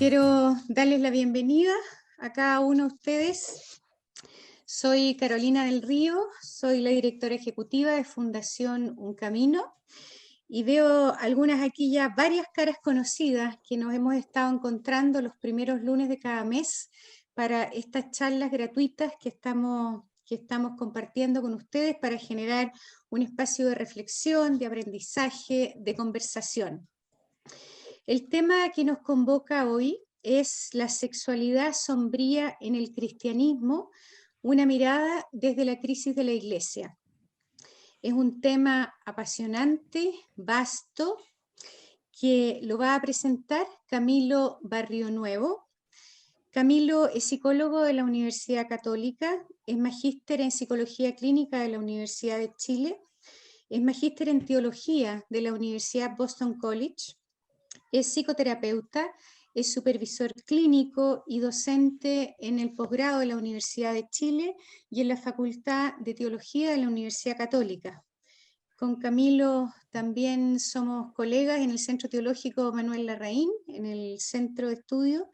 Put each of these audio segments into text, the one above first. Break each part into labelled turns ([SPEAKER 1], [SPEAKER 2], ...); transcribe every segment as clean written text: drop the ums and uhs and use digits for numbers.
[SPEAKER 1] Quiero darles la bienvenida a cada uno de ustedes. Soy Carolina del Río, soy la directora ejecutiva de Fundación Un Camino y veo algunas aquí ya varias caras conocidas que nos hemos estado encontrando los primeros lunes de cada mes para estas charlas gratuitas que estamos compartiendo con ustedes para generar un espacio de reflexión, de aprendizaje, de conversación. El tema que nos convoca hoy es la sexualidad sombría en el cristianismo, una mirada desde la crisis de la Iglesia. Es un tema apasionante, vasto, que lo va a presentar Camilo Barrionuevo. Camilo es psicólogo de la Universidad Católica, es magíster en Psicología Clínica de la Universidad de Chile, es magíster en Teología de la Universidad Boston College, es psicoterapeuta, es supervisor clínico y docente en el posgrado de la Universidad de Chile y en la Facultad de Teología de la Universidad Católica. Con Camilo también somos colegas en el Centro Teológico Manuel Larraín, en el Centro de Estudio,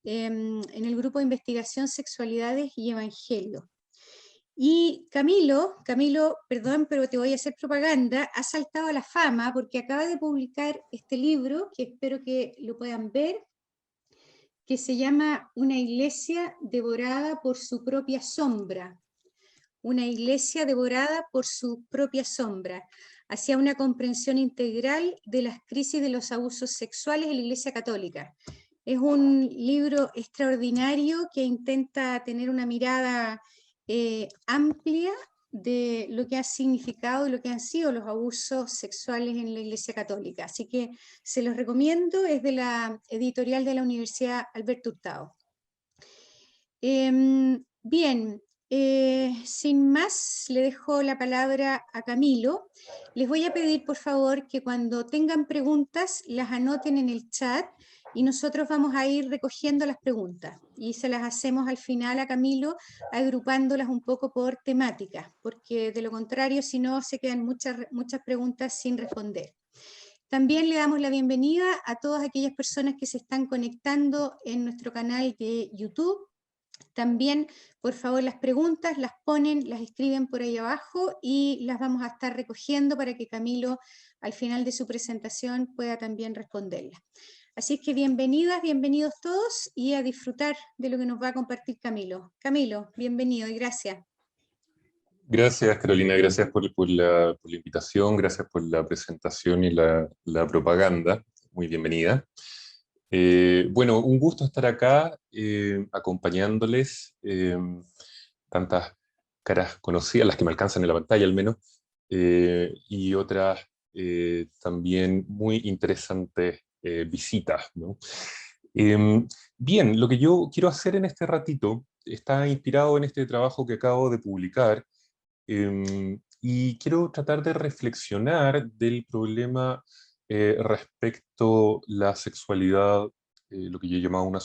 [SPEAKER 1] en el Grupo de Investigación Sexualidades y Evangelio. Y Camilo, perdón, pero te voy a hacer propaganda, ha saltado a la fama porque acaba de publicar este libro, que espero que lo puedan ver, que se llama Una iglesia devorada por su propia sombra. Una iglesia devorada por su propia sombra, hacia una comprensión integral de las crisis de los abusos sexuales en la Iglesia Católica. Es un libro extraordinario que intenta tener una mirada amplia de lo que ha significado y lo que han sido los abusos sexuales en la Iglesia Católica. Así que se los recomiendo, es de la editorial de la Universidad Alberto Hurtado. Bien, sin más, le dejo la palabra a Camilo. Les voy a pedir, por favor, que cuando tengan preguntas las anoten en el chat y nosotros vamos a ir recogiendo las preguntas y se las hacemos al final a Camilo, agrupándolas un poco por temática, porque de lo contrario, si no, se quedan muchas preguntas sin responder. También le damos la bienvenida a todas aquellas personas que se están conectando en nuestro canal de YouTube. También, por favor, las preguntas las ponen, las escriben por ahí abajo y las vamos a estar recogiendo para que Camilo, al final de su presentación, pueda también responderlas. Así es que bienvenidas, bienvenidos todos y a disfrutar de lo que nos va a compartir Camilo. Camilo, bienvenido y gracias.
[SPEAKER 2] Gracias, Carolina, gracias por la invitación, gracias por la presentación y la propaganda. Muy bienvenida. Bueno, un gusto estar acá acompañándoles, tantas caras conocidas, las que me alcanzan en la pantalla al menos, y otras también muy interesantes visitas, ¿no? Bien, lo que yo quiero hacer en este ratito está inspirado en este trabajo que acabo de publicar, y quiero tratar de reflexionar del problema respecto a la sexualidad, lo que yo llamaba una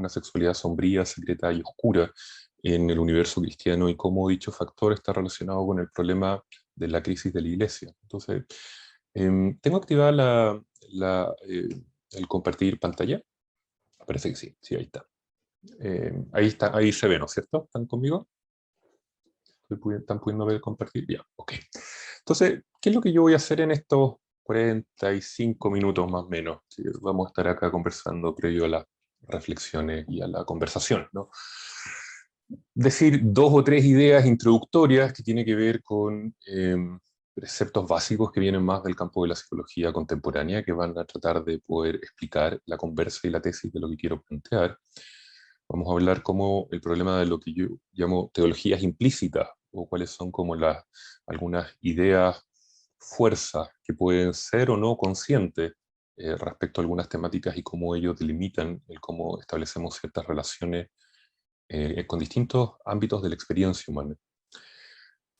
[SPEAKER 2] sexualidad sombría, secreta y oscura en el universo cristiano, y cómo dicho factor está relacionado con el problema de la crisis de la Iglesia. Entonces, ¿tengo activada el compartir pantalla? Parece que sí, sí, ahí está. Ahí está, ahí se ve, ¿no es cierto? ¿Están conmigo? ¿Están pudiendo ver compartir? Ya, ok. Entonces, ¿qué es lo que yo voy a hacer en estos 45 minutos más o menos? Sí, vamos a estar acá conversando previo a las reflexiones y a la conversación, ¿no? Decir dos o tres ideas introductorias que tienen que ver con preceptos básicos que vienen más del campo de la psicología contemporánea, que van a tratar de poder explicar la conversa y la tesis de lo que quiero plantear. Vamos a hablar como el problema de lo que yo llamo teologías implícitas, o cuáles son como algunas ideas, fuerzas que pueden ser o no conscientes respecto a algunas temáticas, y cómo ellos delimitan el cómo establecemos ciertas relaciones con distintos ámbitos de la experiencia humana.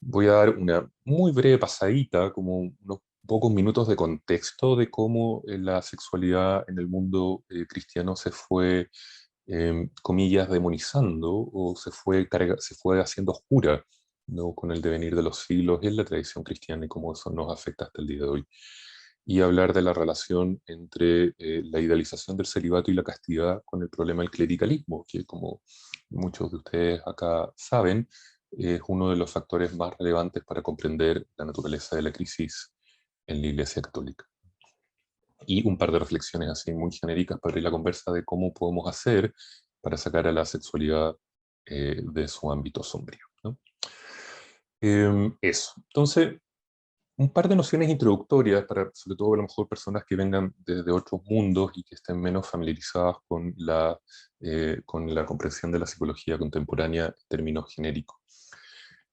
[SPEAKER 2] Voy a dar una muy breve pasadita, como unos pocos minutos de contexto de cómo la sexualidad en el mundo cristiano se fue, comillas, demonizando, o se fue haciendo oscura, ¿no? Con el devenir de los siglos y en la tradición cristiana, y cómo eso nos afecta hasta el día de hoy. y hablar de la relación entre la idealización del celibato y la castidad con el problema del clericalismo, que como muchos de ustedes acá saben, es uno de los factores más relevantes para comprender la naturaleza de la crisis en la Iglesia Católica. Y un par de reflexiones así muy genéricas para abrir la conversa de cómo podemos hacer para sacar a la sexualidad de su ámbito sombrío, ¿no? Eso. Entonces, un par de nociones introductorias para, sobre todo, a lo mejor personas que vengan desde otros mundos y que estén menos familiarizadas con la comprensión de la psicología contemporánea en términos genéricos.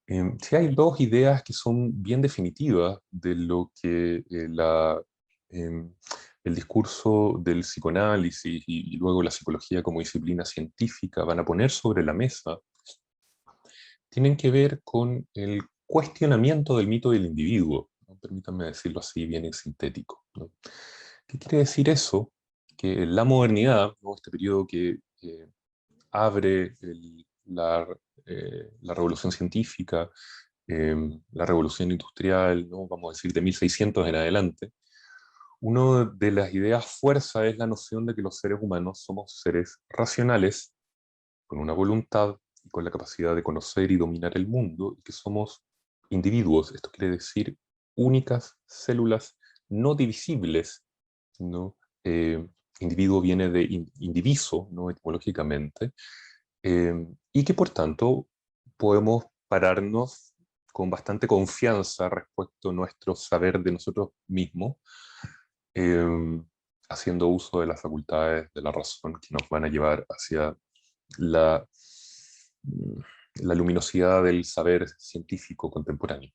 [SPEAKER 2] Sí hay dos ideas que son bien definitivas de lo que el discurso del psicoanálisis y luego la psicología como disciplina científica van a poner sobre la mesa. Tienen que ver con el cuestionamiento del mito del individuo, ¿no? Permítanme decirlo así, bien en sintético, ¿no? ¿Qué quiere decir eso? Que la modernidad, ¿no? Este periodo que abre la revolución científica, la revolución industrial, ¿no? Vamos a decir de 1600 en adelante, una de las ideas fuerza es la noción de que los seres humanos somos seres racionales, con una voluntad y con la capacidad de conocer y dominar el mundo, y que somos individuos, esto quiere decir únicas células no divisibles, ¿no? Individuo viene de indiviso, ¿no? Etimológicamente, y que por tanto podemos pararnos con bastante confianza respecto a nuestro saber de nosotros mismos, eh, haciendo uso de las facultades de la razón que nos van a llevar hacia la, la luminosidad del saber científico contemporáneo.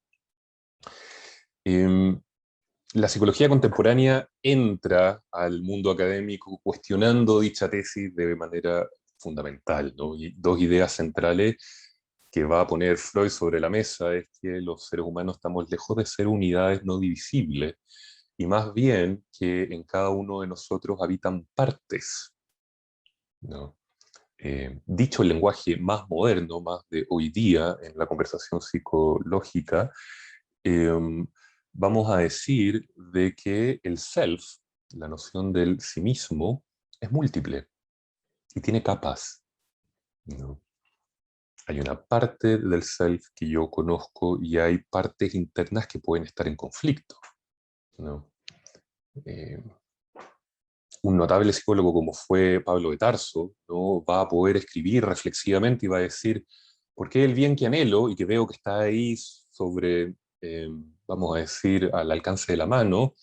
[SPEAKER 2] La psicología contemporánea entra al mundo académico cuestionando dicha tesis de manera fundamental, ¿no? Y dos ideas centrales que va a poner Freud sobre la mesa es que los seres humanos estamos lejos de ser unidades no divisibles, y más bien que en cada uno de nosotros habitan partes, ¿no? Dicho el lenguaje más moderno, más de hoy día en la conversación psicológica, eh, vamos a decir de que el self, la noción del sí mismo, es múltiple y tiene capas, ¿no? Hay una parte del self que yo conozco y hay partes internas que pueden estar en conflicto, ¿no? Eh, un notable psicólogo como fue Pablo de Tarso, ¿no? Va a poder escribir reflexivamente y va a decir, ¿por qué el bien que anhelo y que veo que está ahí sobre, vamos a decir, al alcance de la mano,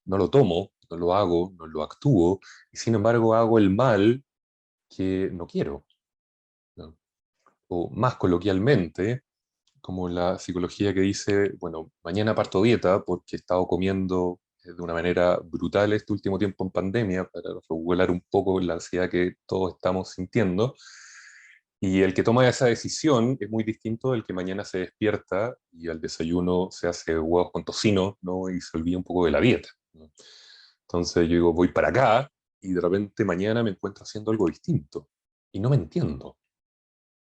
[SPEAKER 2] no lo tomo, no lo hago, no lo actúo, y sin embargo hago el mal que no quiero, ¿no? O más coloquialmente, como la psicología que dice, bueno, mañana parto dieta porque he estado comiendo de una manera brutal este último tiempo en pandemia para regular un poco la ansiedad que todos estamos sintiendo. Y el que toma esa decisión es muy distinto del que mañana se despierta y al desayuno se hace huevos con tocino, ¿no? Y se olvida un poco de la dieta, ¿no? Entonces yo digo, voy para acá y de repente mañana me encuentro haciendo algo distinto y no me entiendo.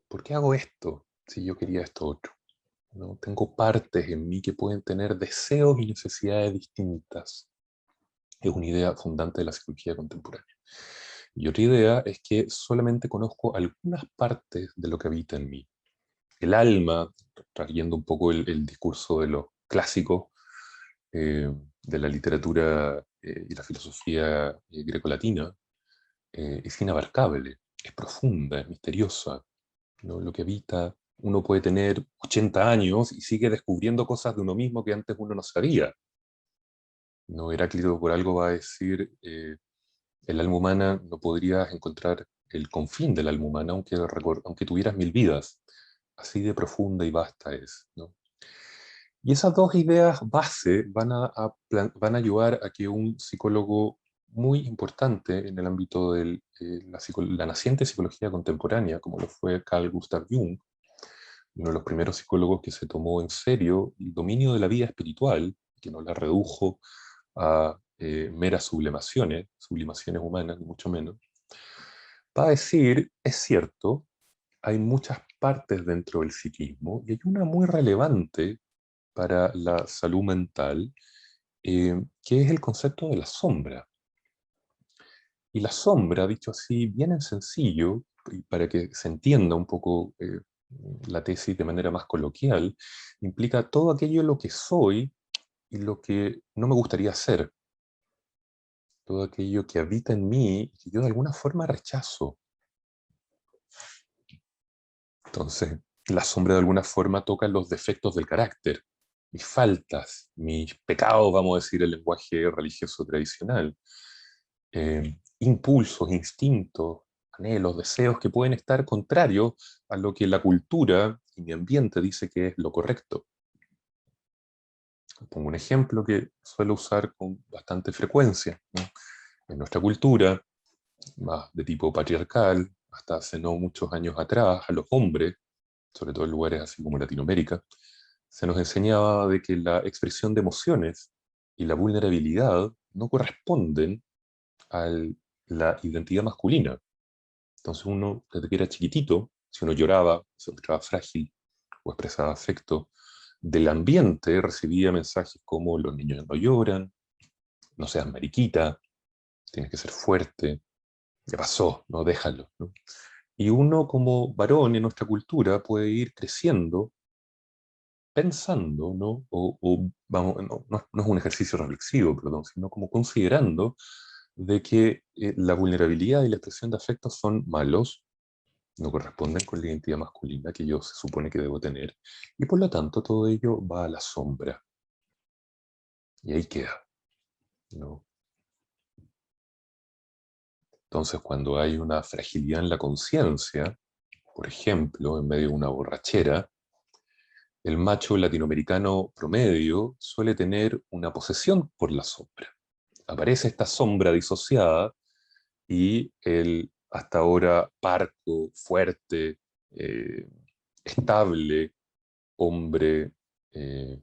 [SPEAKER 2] ¿Por qué hago esto si yo quería esto otro? ¿No? Tengo partes en mí que pueden tener deseos y necesidades distintas. Es una idea fundante de la psicología contemporánea. Y otra idea es que solamente conozco algunas partes de lo que habita en mí. El alma, trayendo un poco el discurso de los clásicos de la literatura y la filosofía grecolatina, es inabarcable, es profunda, es misteriosa, ¿no? Lo que habita, uno puede tener 80 años y sigue descubriendo cosas de uno mismo que antes uno no sabía, ¿no? Heráclito por algo va a decir, el alma humana no podrías encontrar el confín del alma humana aunque tuvieras 1000 vidas. Así de profunda y vasta es, ¿no? Y esas dos ideas base van a ayudar a que un psicólogo muy importante en el ámbito de la naciente psicología contemporánea, como lo fue Carl Gustav Jung, uno de los primeros psicólogos que se tomó en serio el dominio de la vida espiritual, que no la redujo a meras sublimaciones humanas, ni mucho menos, va a decir, es cierto, hay muchas partes dentro del psiquismo y hay una muy relevante para la salud mental, que es el concepto de la sombra. Y la sombra, dicho así, bien en sencillo, y para que se entienda un poco la tesis de manera más coloquial, implica todo aquello lo que soy y lo que no me gustaría ser. Todo aquello que habita en mí y que yo de alguna forma rechazo. Entonces, la sombra de alguna forma toca los defectos del carácter, mis faltas, mis pecados, vamos a decir, el lenguaje religioso tradicional, impulsos, instintos, anhelos, deseos que pueden estar contrarios a lo que la cultura y mi ambiente dice que es lo correcto. Pongo un ejemplo que suelo usar con bastante frecuencia, ¿no? En nuestra cultura, más de tipo patriarcal, hasta hace no muchos años atrás, a los hombres, sobre todo en lugares así como Latinoamérica, se nos enseñaba de que la expresión de emociones y la vulnerabilidad no corresponden a la identidad masculina. Entonces uno, desde que era chiquitito, si uno lloraba, se mostraba frágil o expresaba afecto, del ambiente recibía mensajes como los niños no lloran, no seas mariquita, tienes que ser fuerte, ya pasó, no déjalo, ¿no? Y uno como varón en nuestra cultura puede ir creciendo pensando, ¿no? Vamos, no es un ejercicio reflexivo, perdón, sino como considerando de que la vulnerabilidad y la expresión de afectos son malos, no corresponden con la identidad masculina que yo se supone que debo tener, y por lo tanto todo ello va a la sombra. Y ahí queda, ¿no? Entonces, cuando hay una fragilidad en la conciencia, por ejemplo, en medio de una borrachera, el macho latinoamericano promedio suele tener una posesión por la sombra. Aparece esta sombra disociada y el hasta ahora parco, fuerte, eh, estable, hombre, eh,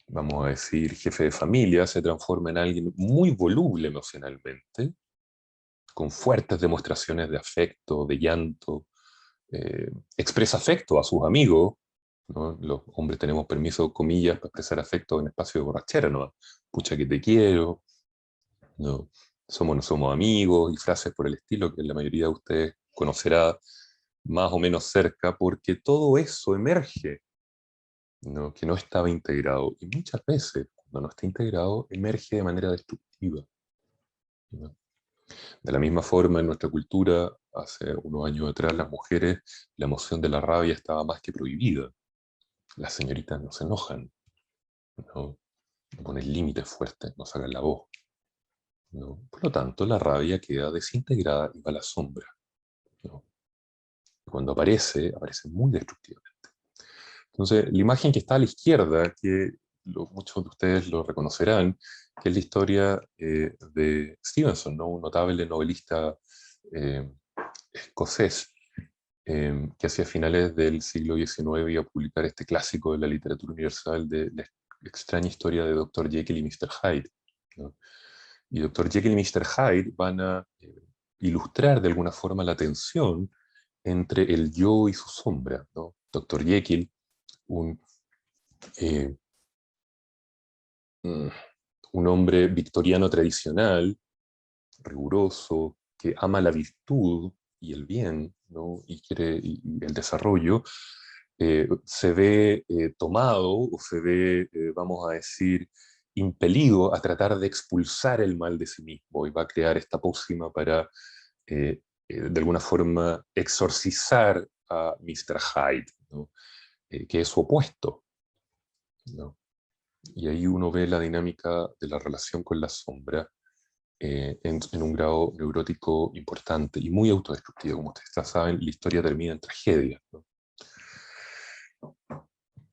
[SPEAKER 2] vamos a decir, jefe de familia, se transforma en alguien muy voluble emocionalmente, con fuertes demostraciones de afecto, de llanto, expresa afecto a sus amigos, ¿no? Los hombres tenemos permiso, comillas, para expresar afecto en espacio de borrachera, ¿no? Pucha que te quiero, ¿no? Somos, no somos amigos, y frases por el estilo que la mayoría de ustedes conocerá más o menos cerca, porque todo eso emerge, ¿no? Que no estaba integrado. Y muchas veces, cuando no está integrado, emerge de manera destructiva, ¿no? De la misma forma, en nuestra cultura, hace unos años atrás, las mujeres, la emoción de la rabia estaba más que prohibida. Las señoritas no se enojan, no, no ponen límites fuertes, no sacan la voz, ¿no? Por lo tanto, la rabia queda desintegrada y va a la sombra, ¿no? Cuando aparece, aparece muy destructivamente. Entonces, la imagen que está a la izquierda, que muchos de ustedes lo reconocerán, que es la historia de Stevenson, ¿no? Un notable novelista eh, escocés, que hacia finales del siglo XIX iba a publicar este clásico de la literatura universal de la extraña historia de Dr. Jekyll y Mr. Hyde, ¿no? Y Dr. Jekyll y Mr. Hyde van a ilustrar de alguna forma la tensión entre el yo y su sombra, ¿no? Dr. Jekyll, un, eh, mm, un hombre victoriano tradicional, riguroso, que ama la virtud y el bien, ¿no? Y quiere y el desarrollo, se ve tomado o se ve, vamos a decir, impelido a tratar de expulsar el mal de sí mismo y va a crear esta pócima para, de alguna forma, exorcizar a Mr. Hyde, ¿no? Que es su opuesto, ¿no? Y ahí uno ve la dinámica de la relación con la sombra en un grado neurótico importante y muy autodestructivo. Como ustedes saben, la historia termina en tragedia, ¿no?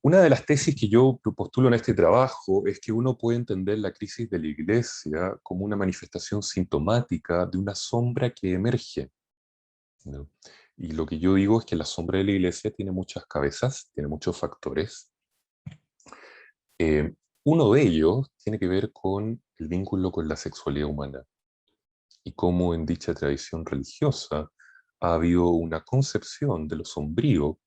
[SPEAKER 2] Una de las tesis que yo postulo en este trabajo es que uno puede entender la crisis de la iglesia como una manifestación sintomática de una sombra que emerge, ¿no? Y lo que yo digo es que la sombra de la iglesia tiene muchas cabezas, tiene muchos factores. Eh, Uno de ellos tiene que ver con el vínculo con la sexualidad humana y cómo en dicha tradición religiosa ha habido una concepción de lo sombrío,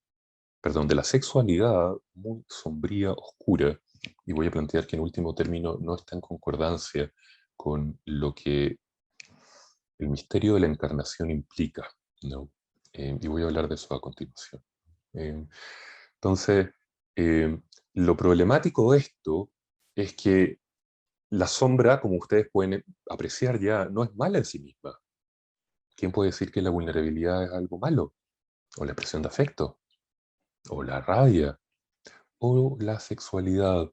[SPEAKER 2] perdón, de la sexualidad muy sombría, oscura, y voy a plantear que en último término no está en concordancia con lo que el misterio de la encarnación implica, ¿no? Y voy a hablar de eso a continuación. Eh, entonces, eh, lo problemático de esto es que la sombra, como ustedes pueden apreciar ya, no es mala en sí misma. ¿Quién puede decir que la vulnerabilidad es algo malo? O la expresión de afecto, o la rabia, o la sexualidad.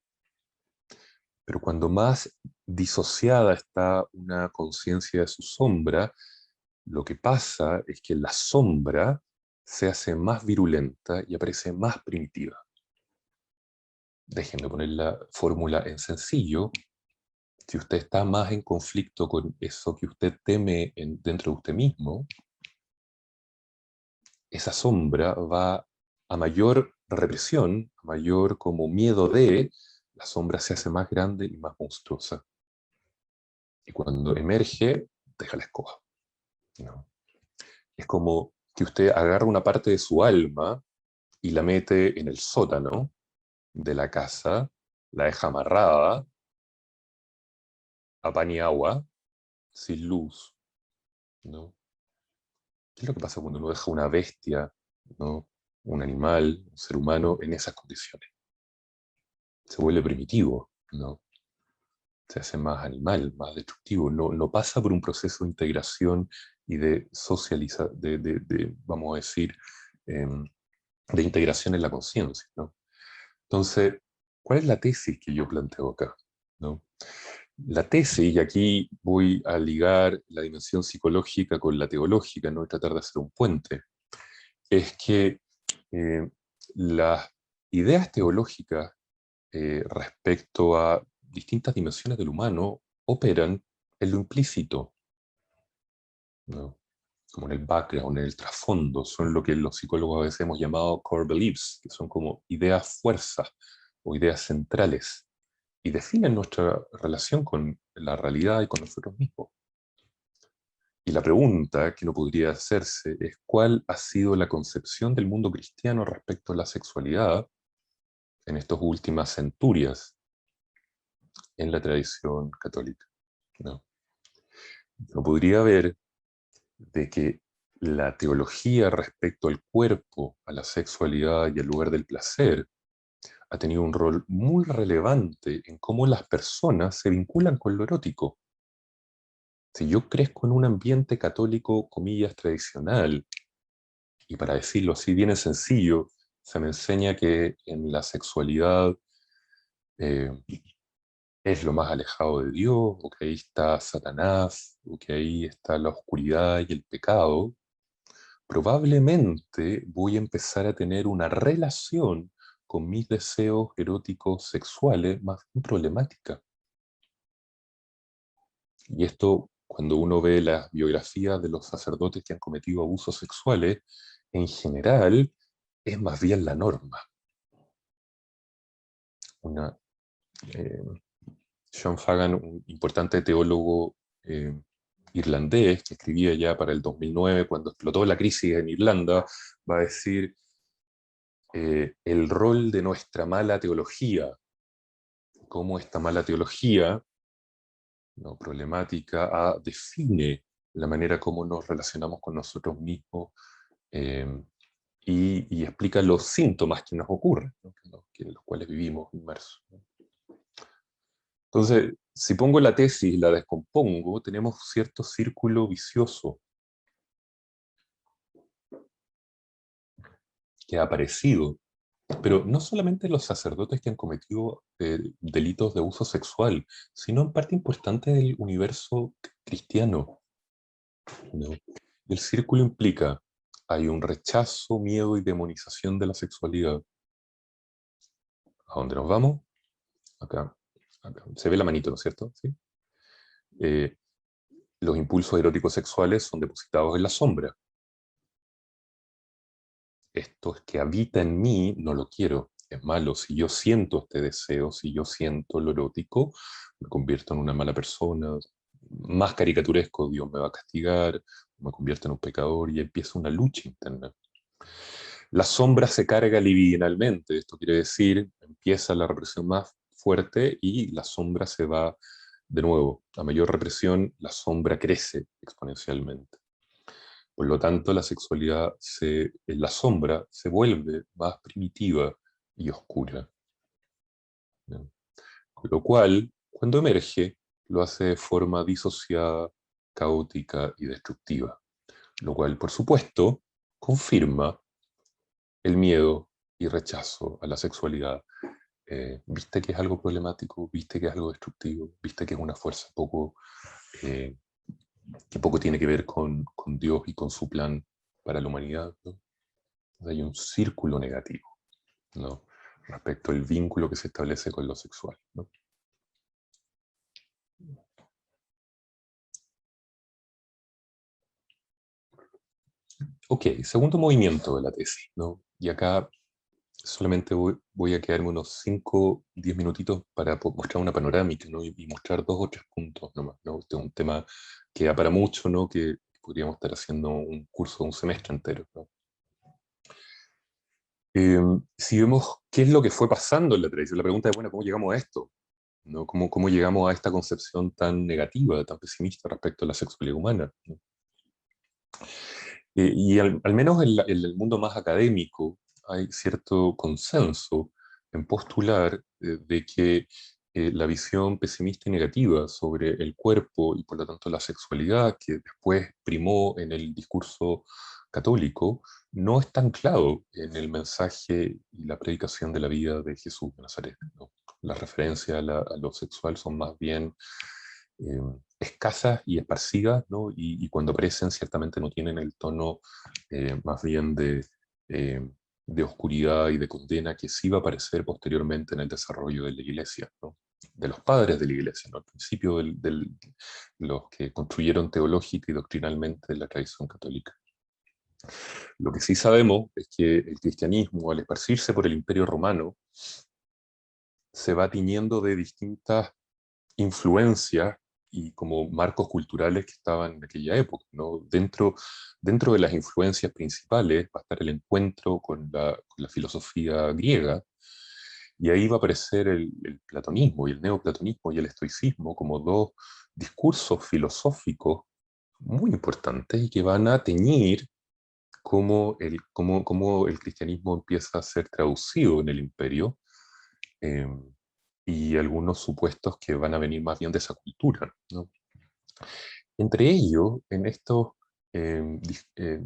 [SPEAKER 2] Pero cuando más disociada está una conciencia de su sombra, lo que pasa es que la sombra se hace más virulenta y aparece más primitiva. Déjenme poner la fórmula en sencillo. Si usted está más en conflicto con eso que usted teme dentro de usted mismo, esa sombra va a mayor represión, a mayor como miedo de, la sombra se hace más grande y más monstruosa. Y cuando emerge, deja la escoba, ¿no? Es como que usted agarra una parte de su alma y la mete en el sótano de la casa, la deja amarrada a pan y agua, sin luz, ¿no? ¿Qué es lo que pasa cuando uno deja una bestia, ¿no? Un animal, un ser humano, en esas condiciones? Se vuelve primitivo, ¿no? Se hace más animal, más destructivo. No pasa por un proceso de integración y de socialización, vamos a decir, de integración en la conciencia, ¿no? Entonces, ¿cuál es la tesis que yo planteo acá, ¿no? La tesis, y aquí voy a ligar la dimensión psicológica con la teológica, ¿no? Y tratar de hacer un puente, es que eh, las ideas teológicas respecto a distintas dimensiones del humano operan en lo implícito, ¿no? Como en el background, en el trasfondo, son lo que los psicólogos a veces hemos llamado core beliefs, que son como ideas fuerzas o ideas centrales, y definen nuestra relación con la realidad y con nosotros mismos. Y la pregunta que no podría hacerse es cuál ha sido la concepción del mundo cristiano respecto a la sexualidad en estas últimas centurias en la tradición católica, ¿no? No podría ver de que la teología respecto al cuerpo, a la sexualidad y al lugar del placer ha tenido un rol muy relevante en cómo las personas se vinculan con lo erótico. Si yo crezco en un ambiente católico, comillas, tradicional, y para decirlo así bien sencillo, se me enseña que en la sexualidad eh, es lo más alejado de Dios, o que ahí está Satanás, o que ahí está la oscuridad y el pecado, probablemente voy a empezar a tener una relación con mis deseos eróticos sexuales más problemática. Y esto, cuando uno ve las biografías de los sacerdotes que han cometido abusos sexuales, en general es más bien la norma. Una, eh, John Fagan, un importante teólogo irlandés que escribía ya para el 2009, cuando explotó la crisis en Irlanda, va a decir el rol de nuestra mala teología, cómo esta mala teología, ¿no?, problemática, define la manera como nos relacionamos con nosotros mismos eh, y explica los síntomas que nos ocurren, ¿no?, en los cuales vivimos inmersos, ¿no? Entonces, si pongo la tesis y la descompongo, tenemos cierto círculo vicioso que ha aparecido, pero no solamente los sacerdotes que han cometido delitos de abuso sexual, sino en parte importante del universo cristiano, ¿no? El círculo implica, hay un rechazo, miedo y demonización de la sexualidad. ¿A dónde nos vamos? Acá. Acá. Se ve la manito, ¿no es cierto? ¿Sí? Eh, los impulsos eróticos sexuales son depositados en la sombra. Esto es que habita en mí, no lo quiero, es malo. Si yo siento este deseo, si yo siento lo erótico, me convierto en una mala persona, más caricaturesco, Dios me va a castigar, me convierto en un pecador y empieza una lucha interna. La sombra se carga libidinalmente, esto quiere decir, empieza la represión más fuerte y la sombra se va de nuevo. A mayor represión, la sombra crece exponencialmente. Por lo tanto, la sexualidad en la sombra se vuelve más primitiva y oscura. ¿No? Con lo cual, cuando emerge, lo hace de forma disociada, caótica y destructiva. Lo cual, por supuesto, confirma el miedo y rechazo a la sexualidad. ¿Viste que es algo problemático? ¿Viste que es algo destructivo? ¿Viste que es una fuerza eh, que poco tiene que ver con Dios y con su plan para la humanidad? ¿No? Hay un círculo negativo, ¿no? Respecto al vínculo que se establece con lo sexual, ¿no? Ok, segundo movimiento de la tesis, ¿no? Y acá solamente voy a quedarme unos 5, 10 minutitos para mostrar una panorámica, ¿no? Y mostrar 2 o 3 puntos nomás, ¿no? Este es un tema que da para mucho, ¿no? Que podríamos estar haciendo un curso, un semestre entero, ¿no? Si vemos qué es lo que fue pasando en la tradición, la pregunta es, bueno, ¿cómo llegamos a esto? ¿No? ¿Cómo llegamos a esta concepción tan negativa, tan pesimista respecto a la sexualidad humana? ¿No? Y al menos en el mundo más académico hay cierto consenso en postular de que la visión pesimista y negativa sobre el cuerpo y por lo tanto la sexualidad que después primó en el discurso católico no está anclado en el mensaje y la predicación de la vida de Jesús de Nazaret, ¿no? Las referencias a lo sexual son más bien eh, escasas y esparcidas, ¿no? Y cuando aparecen ciertamente no tienen el tono más bien eh, de oscuridad y de condena que sí va a aparecer posteriormente en el desarrollo de la Iglesia, ¿no? De los padres de la Iglesia, ¿no? Al principio los que construyeron teológica y doctrinalmente la tradición católica. Lo que sí sabemos es que el cristianismo, al esparcirse por el Imperio Romano, se va tiñendo de distintas influencias y como marcos culturales que estaban en aquella época, ¿no? Dentro de las influencias principales va a estar el encuentro con la filosofía griega, y ahí va a aparecer el platonismo y el neoplatonismo y el estoicismo como dos discursos filosóficos muy importantes y que van a teñir cómo el cristianismo empieza a ser traducido en el imperio, eh, y algunos supuestos que van a venir más bien de esa cultura, ¿no? Entre ellos, en estos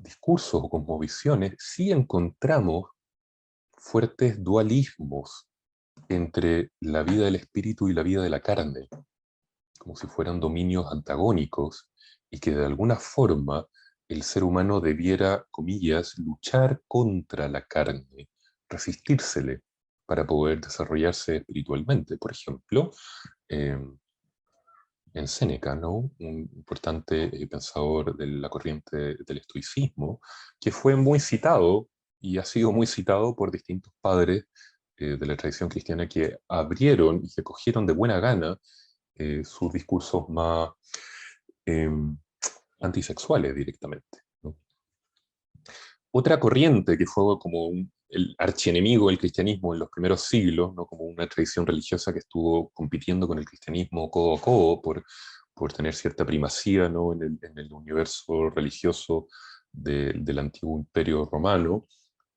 [SPEAKER 2] discursos o cosmovisiones, sí encontramos fuertes dualismos entre la vida del espíritu y la vida de la carne, como si fueran dominios antagónicos, y que de alguna forma el ser humano debiera, comillas, luchar contra la carne, resistírsele para poder desarrollarse espiritualmente. Por ejemplo, eh, en Séneca, ¿no? Un importante pensador de la corriente del estoicismo, que fue muy citado y ha sido muy citado por distintos padres de la tradición cristiana que abrieron y que cogieron de buena gana sus discursos más eh, antisexuales directamente, ¿no? Otra corriente que fue como el archienemigo del cristianismo en los primeros siglos, ¿no? Como una tradición religiosa que estuvo compitiendo con el cristianismo codo a codo por tener cierta primacía, ¿no? En el universo religioso del antiguo imperio romano,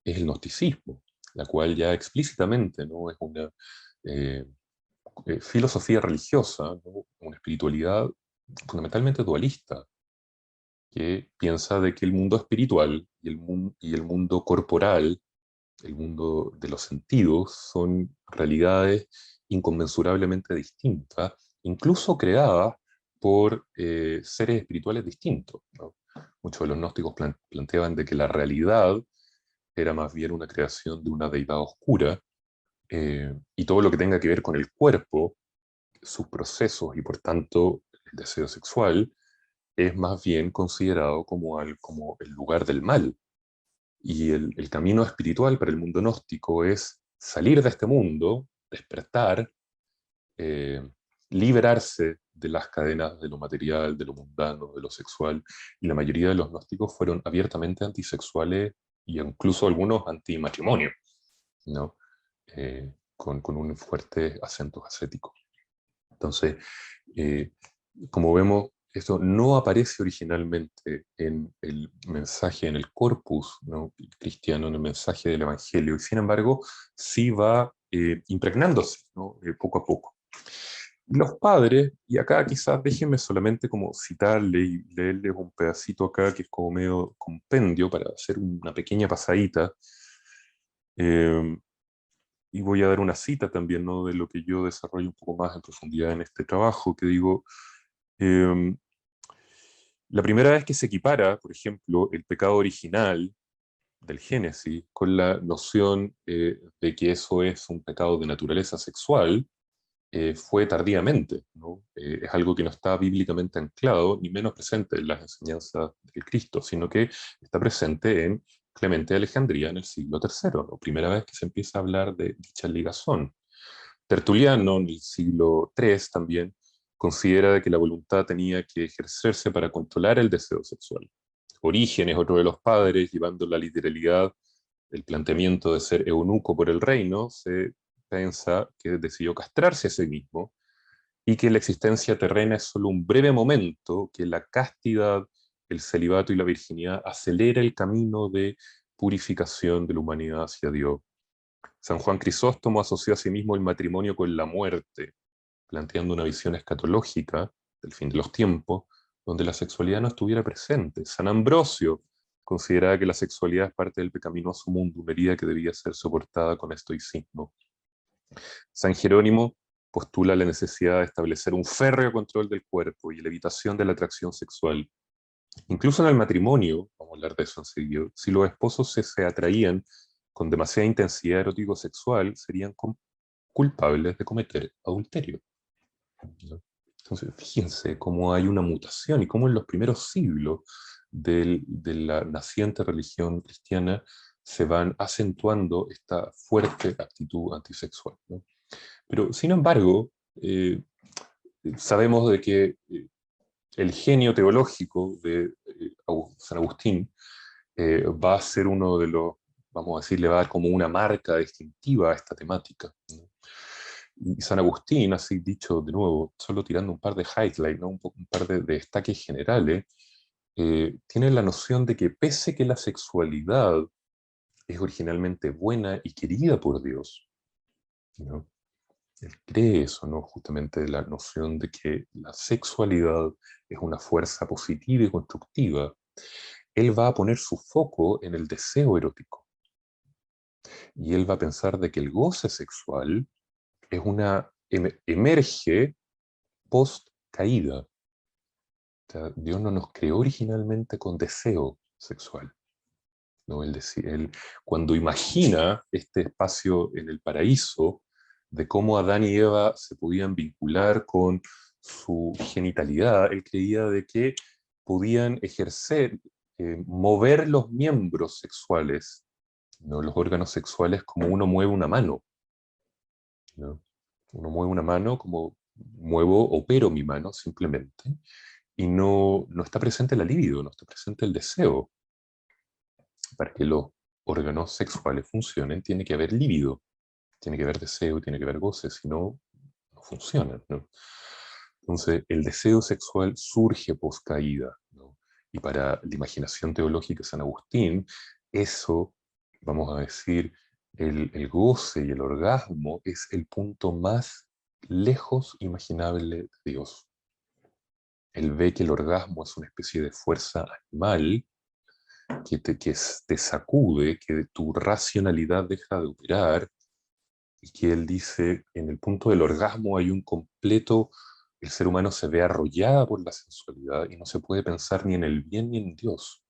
[SPEAKER 2] es el gnosticismo, la cual ya explícitamente, ¿no? Es una eh, filosofía religiosa, ¿no? Una espiritualidad fundamentalmente dualista, que piensa de que el mundo espiritual y el mundo corporal, el mundo de los sentidos, son realidades inconmensurablemente distintas, incluso creadas por seres espirituales distintos, ¿no? Muchos de los gnósticos planteaban de que la realidad era más bien una creación de una deidad oscura, y todo lo que tenga que ver con el cuerpo, sus procesos y por tanto el deseo sexual, es más bien considerado como el lugar del mal. Y el camino espiritual para el mundo gnóstico es salir de este mundo, despertar, eh, liberarse de las cadenas de lo material, de lo mundano, de lo sexual. Y la mayoría de los gnósticos fueron abiertamente antisexuales y incluso algunos antimatrimonio, ¿no? con un fuerte acento ascético. Entonces, como vemos, esto no aparece originalmente en el mensaje, en el corpus, ¿no?, cristiano, en el mensaje del Evangelio, y sin embargo, sí va impregnándose, ¿no?, poco a poco. Los padres, y acá quizás déjenme solamente como citarle y leerles un pedacito acá que es como medio compendio para hacer una pequeña pasadita, y voy a dar una cita también, ¿no?, de lo que yo desarrollo un poco más en profundidad en este trabajo, que digo, la primera vez que se equipara, por ejemplo, el pecado original del Génesis con la noción de que eso es un pecado de naturaleza sexual, fue tardíamente, ¿no? Es algo que no está bíblicamente anclado, ni menos presente en las enseñanzas de Cristo, sino que está presente en Clemente de Alejandría en el siglo III, ¿no? Primera vez que se empieza a hablar de dicha ligazón. Tertuliano, en el siglo III también, considera que la voluntad tenía que ejercerse para controlar el deseo sexual. Orígenes, otro de los padres, llevando la literalidad del planteamiento de ser eunuco por el reino, se piensa que decidió castrarse a sí mismo y que la existencia terrena es solo un breve momento, que la castidad, el celibato y la virginidad acelera el camino de purificación de la humanidad hacia Dios. San Juan Crisóstomo asoció a sí mismo el matrimonio con la muerte, planteando una visión escatológica del fin de los tiempos, donde la sexualidad no estuviera presente. San Ambrosio consideraba que la sexualidad es parte del pecaminoso mundo, una herida que debía ser soportada con estoicismo. San Jerónimo postula la necesidad de establecer un férreo control del cuerpo y la evitación de la atracción sexual. Incluso en el matrimonio, vamos a hablar de eso enseguida, si los esposos se atraían con demasiada intensidad erótico-sexual, serían culpables de cometer adulterio. Entonces, fíjense cómo hay una mutación y cómo en los primeros siglos de la naciente religión cristiana se van acentuando esta fuerte actitud antisexual, ¿no? Pero, sin embargo, sabemos de que el genio teológico de San Agustín va a ser uno de los, vamos a decir, le va a dar como una marca distintiva a esta temática, ¿no? Y San Agustín, así dicho de nuevo, solo tirando un par de highlights, ¿no?, un par de destaques generales, tiene la noción de que pese que la sexualidad es originalmente buena y querida por Dios, ¿no?, él cree eso, ¿no?, justamente la noción de que la sexualidad es una fuerza positiva y constructiva. Él va a poner su foco en el deseo erótico. Y él va a pensar de que el goce sexual es una emerge post caída. O sea, Dios no nos creó originalmente con deseo sexual, ¿no? Él, cuando imagina este espacio en el paraíso, de cómo Adán y Eva se podían vincular con su genitalidad, él creía de que podían ejercer, mover los miembros sexuales, ¿no?, los órganos sexuales, como uno mueve una mano, ¿no? Uno mueve una mano como opero mi mano simplemente, y no está presente la libido, no está presente el deseo. Para que los órganos sexuales funcionen, tiene que haber libido, tiene que haber deseo, tiene que haber goce, si no, no funcionan, ¿no? Entonces, el deseo sexual surge post caída, ¿no? Y para la imaginación teológica de San Agustín, eso, vamos a decir, el goce y el orgasmo es el punto más lejos imaginable de Dios. Él ve que el orgasmo es una especie de fuerza animal que te sacude, que tu racionalidad deja de operar, y que él dice, en el punto del orgasmo hay un completo, el ser humano se ve arrollada por la sensualidad y no se puede pensar ni en el bien ni en Dios.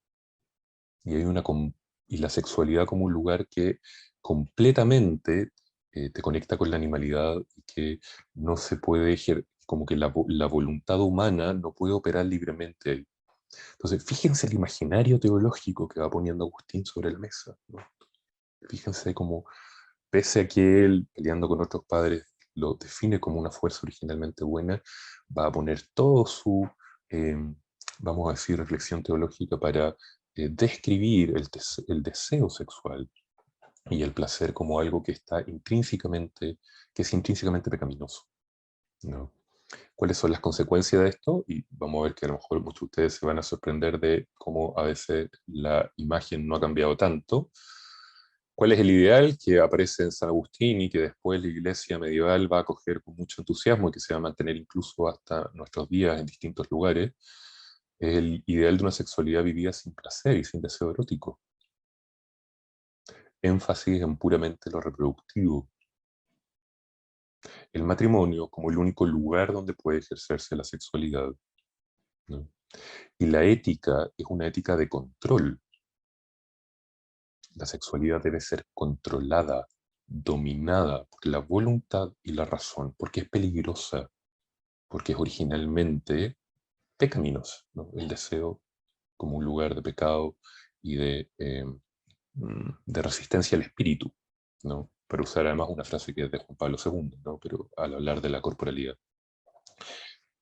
[SPEAKER 2] Y, y la sexualidad como un lugar que completamente te conecta con la animalidad y que no se puede, como que la voluntad humana no puede operar libremente ahí. Entonces, fíjense el imaginario teológico que va poniendo Agustín sobre la mesa, ¿no? Fíjense cómo, pese a que él, peleando con otros padres, lo define como una fuerza originalmente buena, va a poner todo su, eh, vamos a decir, reflexión teológica para describir el deseo sexual y el placer como algo que está intrínsecamente, que es intrínsecamente pecaminoso, ¿no? ¿Cuáles son las consecuencias de esto? Y vamos a ver que a lo mejor muchos de ustedes se van a sorprender de cómo a veces la imagen no ha cambiado tanto. ¿Cuál es el ideal que aparece en San Agustín y que después la iglesia medieval va a acoger con mucho entusiasmo y que se va a mantener incluso hasta nuestros días en distintos lugares? Es el ideal de una sexualidad vivida sin placer y sin deseo erótico. Énfasis en puramente lo reproductivo. El matrimonio como el único lugar donde puede ejercerse la sexualidad, ¿no? Y la ética es una ética de control. La sexualidad debe ser controlada, dominada por la voluntad y la razón, porque es peligrosa, porque es originalmente pecaminosa, ¿no? El deseo como un lugar de pecado y de resistencia al espíritu, ¿no? Para usar además una frase que es de Juan Pablo II, ¿no? Pero al hablar de la corporalidad.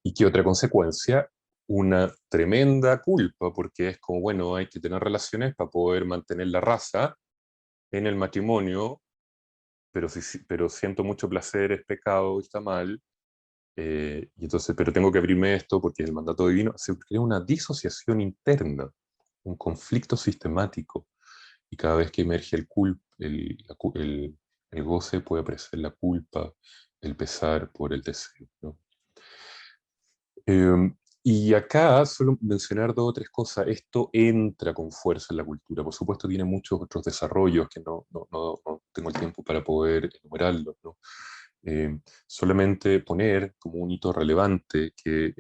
[SPEAKER 2] ¿Y qué otra consecuencia? Una tremenda culpa, porque es como, bueno, hay que tener relaciones para poder mantener la raza en el matrimonio, pero siento mucho placer, es pecado, está mal, y entonces, pero tengo que abrirme esto porque es el mandato divino. Se crea una disociación interna, un conflicto sistemático, y cada vez que emerge el goce puede aparecer la culpa, el pesar por el deseo, ¿no? Y acá, solo mencionar dos o tres cosas, esto entra con fuerza en la cultura. Por supuesto, tiene muchos otros desarrollos que no tengo el tiempo para poder enumerarlos, ¿no? Solamente poner como un hito relevante que,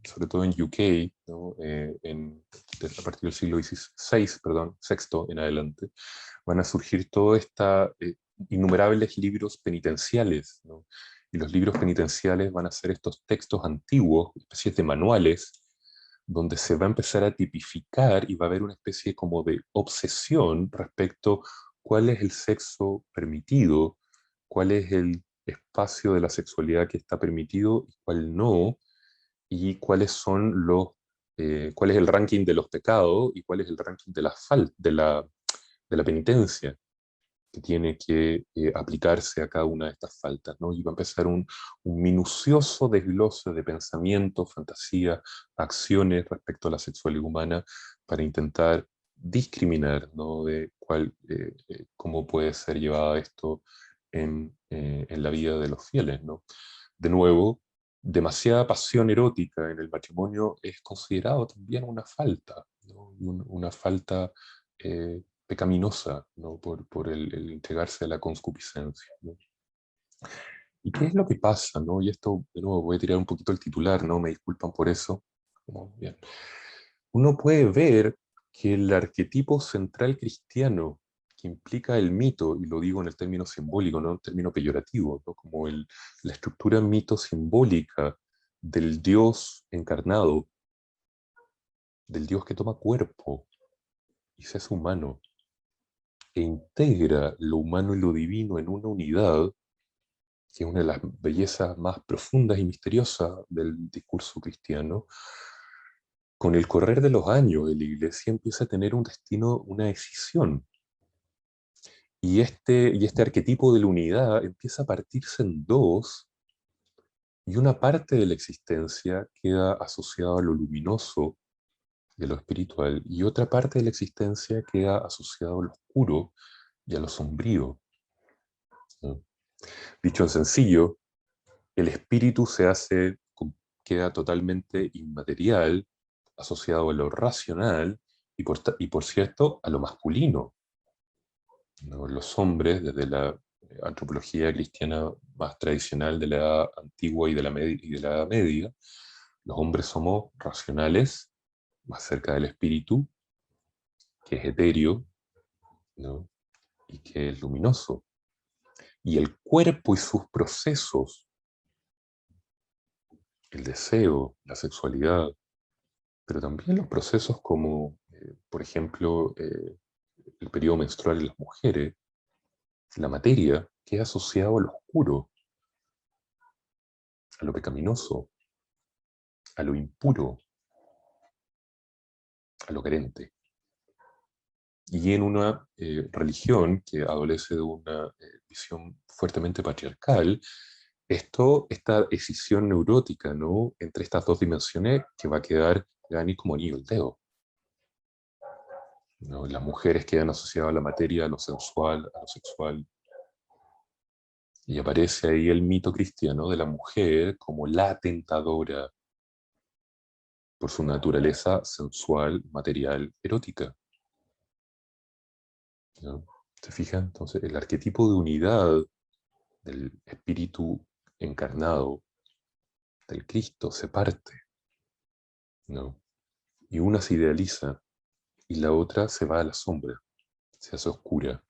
[SPEAKER 2] sobre todo en UK, ¿no? A partir del siglo XVI, perdón, sexto en adelante, van a surgir todos estos innumerables libros penitenciales, ¿no? Y los libros penitenciales van a ser estos textos antiguos, especies de manuales, donde se va a empezar a tipificar y va a haber una especie como de obsesión respecto a cuál es el sexo permitido, cuál es el espacio de la sexualidad que está permitido y cuál no, y cuáles son cuál es el ranking de los pecados y cuál es el ranking de de la penitencia que tiene que aplicarse a cada una de estas faltas, ¿no? Y va a empezar un minucioso desglose de pensamientos, fantasías, acciones respecto a la sexualidad humana para intentar discriminar, ¿no? De cómo puede ser llevada esto en la vida de los fieles, ¿no? De nuevo, demasiada pasión erótica en el matrimonio es considerado también una falta, ¿no? Una falta pecaminosa, ¿no? Por el entregarse a la concupiscencia, ¿no? ¿Y qué es lo que pasa, ¿no? Y esto, de nuevo, voy a tirar un poquito el titular, ¿no? Me disculpan por eso. Bien. Uno puede ver que el arquetipo central cristiano que implica el mito, y lo digo en el término simbólico, no en el término peyorativo, ¿no? Como la estructura mito-simbólica del Dios encarnado, del Dios que toma cuerpo y se hace humano, e integra lo humano y lo divino en una unidad, que es una de las bellezas más profundas y misteriosas del discurso cristiano. Con el correr de los años, la Iglesia empieza a tener un destino, una decisión. Y este arquetipo de la unidad empieza a partirse en dos, y una parte de la existencia queda asociada a lo luminoso y a lo espiritual, y otra parte de la existencia queda asociada a lo oscuro y a lo sombrío, ¿no? Dicho en sencillo, el espíritu queda totalmente inmaterial, asociado a lo racional y por cierto, a lo masculino, ¿no? Los hombres, desde la antropología cristiana más tradicional de la edad antigua y de la edad media, los hombres somos racionales, más cerca del espíritu, que es etéreo, ¿no? Y que es luminoso. Y el cuerpo y sus procesos, el deseo, la sexualidad, pero también los procesos como, por ejemplo, el periodo menstrual en las mujeres, la materia, que es asociado a lo oscuro, a lo pecaminoso, a lo impuro, a lo carente. y en una religión que adolece de una visión fuertemente patriarcal, esta escisión neurótica, ¿no?, entre estas dos dimensiones que va a quedar Gani como anillo al dedo, ¿no? Las mujeres quedan asociadas a la materia, a lo sensual, a lo sexual, y aparece ahí el mito cristiano de la mujer como la tentadora por su naturaleza sensual, material, erótica, ¿no? ¿Se fijan? Entonces, el arquetipo de unidad del espíritu encarnado, del Cristo, se parte, ¿no? Y una se idealiza y la otra se va a la sombra, se hace oscura.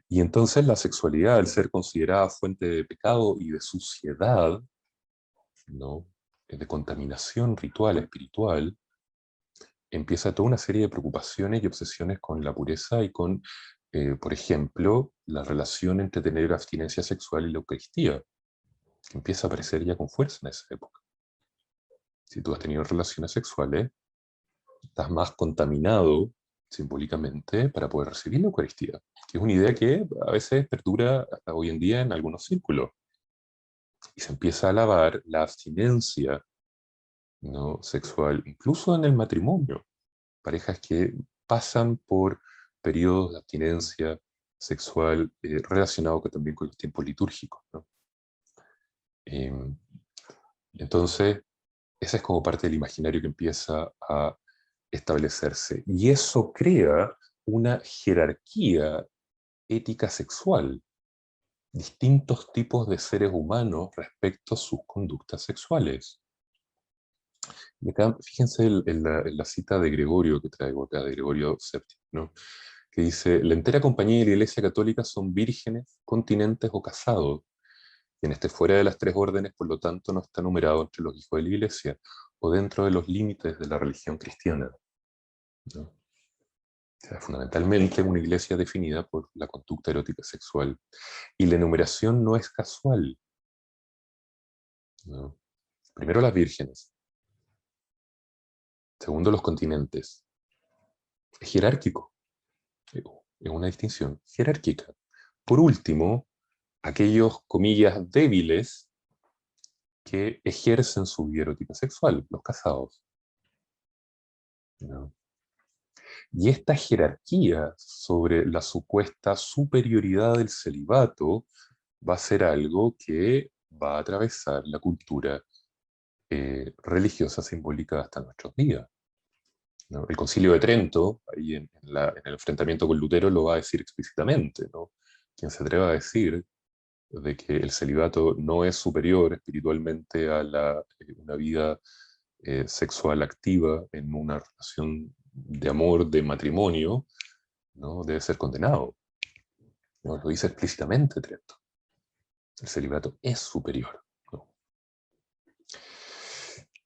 [SPEAKER 2] Y entonces la sexualidad, al ser considerada fuente de pecado y de suciedad, ¿no?, de contaminación ritual, espiritual, empieza toda una serie de preocupaciones y obsesiones con la pureza y con, por ejemplo, la relación entre tener abstinencia sexual y la Eucaristía, que empieza a aparecer ya con fuerza en esa época. Si tú has tenido relaciones sexuales, estás más contaminado simbólicamente para poder recibir la Eucaristía, que es una idea que a veces perdura hasta hoy en día en algunos círculos. Y se empieza a alabar la abstinencia, ¿no?, sexual, incluso en el matrimonio. Parejas que pasan por periodos de abstinencia sexual relacionados también con los tiempos litúrgicos, ¿no? Entonces, esa es como parte del imaginario que empieza a establecerse. Y eso crea una jerarquía ética sexual, distintos tipos de seres humanos respecto a sus conductas sexuales. Y acá, fíjense en la cita de Gregorio que traigo acá, de Gregorio VII, ¿no?, que dice: la entera compañía de la Iglesia Católica son vírgenes, continentes o casados. Quien esté fuera de las tres órdenes, por lo tanto, no está numerado entre los hijos de la Iglesia o dentro de los límites de la religión cristiana, ¿no? O sea, fundamentalmente una iglesia definida por la conducta erótica sexual. Y la enumeración no es casual, ¿no? Primero las vírgenes, segundo los continentes. Es jerárquico, es una distinción jerárquica. Por último, aquellos, comillas, débiles que ejercen su vida erótica sexual, los casados, ¿no? Y esta jerarquía sobre la supuesta superioridad del celibato va a ser algo que va a atravesar la cultura religiosa simbólica hasta nuestros días, ¿no? El Concilio de Trento, ahí en el enfrentamiento con Lutero, lo va a decir explícitamente, ¿no? Quien se atreva a decir de que el celibato no es superior espiritualmente a una vida sexual activa en una relación de amor, de matrimonio, ¿no?, debe ser condenado, ¿no? Lo dice explícitamente Trento. El celibato es superior, ¿no?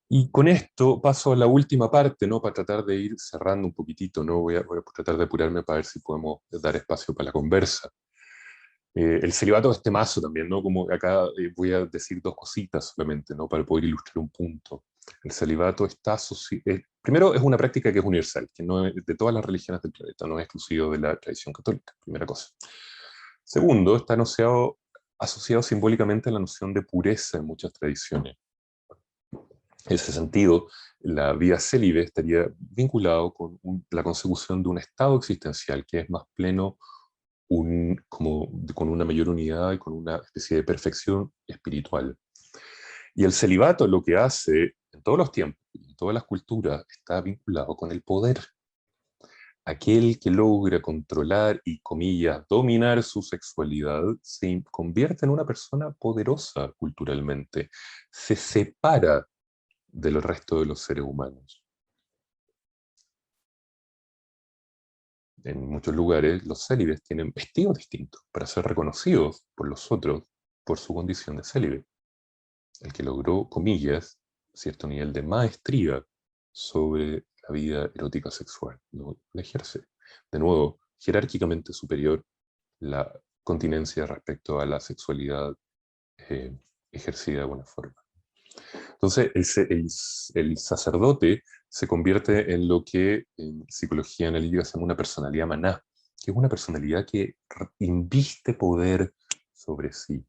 [SPEAKER 2] Y con esto paso a la última parte, ¿no?, para tratar de ir cerrando un poquitito, ¿no? Voy a tratar de apurarme para ver si podemos dar espacio para la conversa. El celibato es temazo también, ¿no? Como acá voy a decir dos cositas solamente, ¿no?, para poder ilustrar un punto. El celibato está asociado, primero, es una práctica que es universal, que no es de todas las religiones del planeta, no es exclusivo de la tradición católica, primera cosa. Segundo, está asociado simbólicamente a la noción de pureza en muchas tradiciones. En ese sentido, la vida célibe estaría vinculado con la consecución de un estado existencial que es más pleno, con una mayor unidad y con una especie de perfección espiritual. Y el celibato lo que hace en todos los tiempos, en todas las culturas, está vinculado con el poder. Aquel que logra controlar y, comillas, dominar su sexualidad, se convierte en una persona poderosa culturalmente, se separa del resto de los seres humanos. En muchos lugares los célibes tienen vestidos distintos para ser reconocidos por los otros por su condición de célibe. El que logró, comillas, cierto nivel de maestría sobre la vida erótica sexual, ¿no?, la ejerce. De nuevo, jerárquicamente superior la continencia respecto a la sexualidad ejercida de buena forma. Entonces, el sacerdote se convierte en lo que en psicología analítica se llama una personalidad maná, que es una personalidad que inviste poder sobre sí.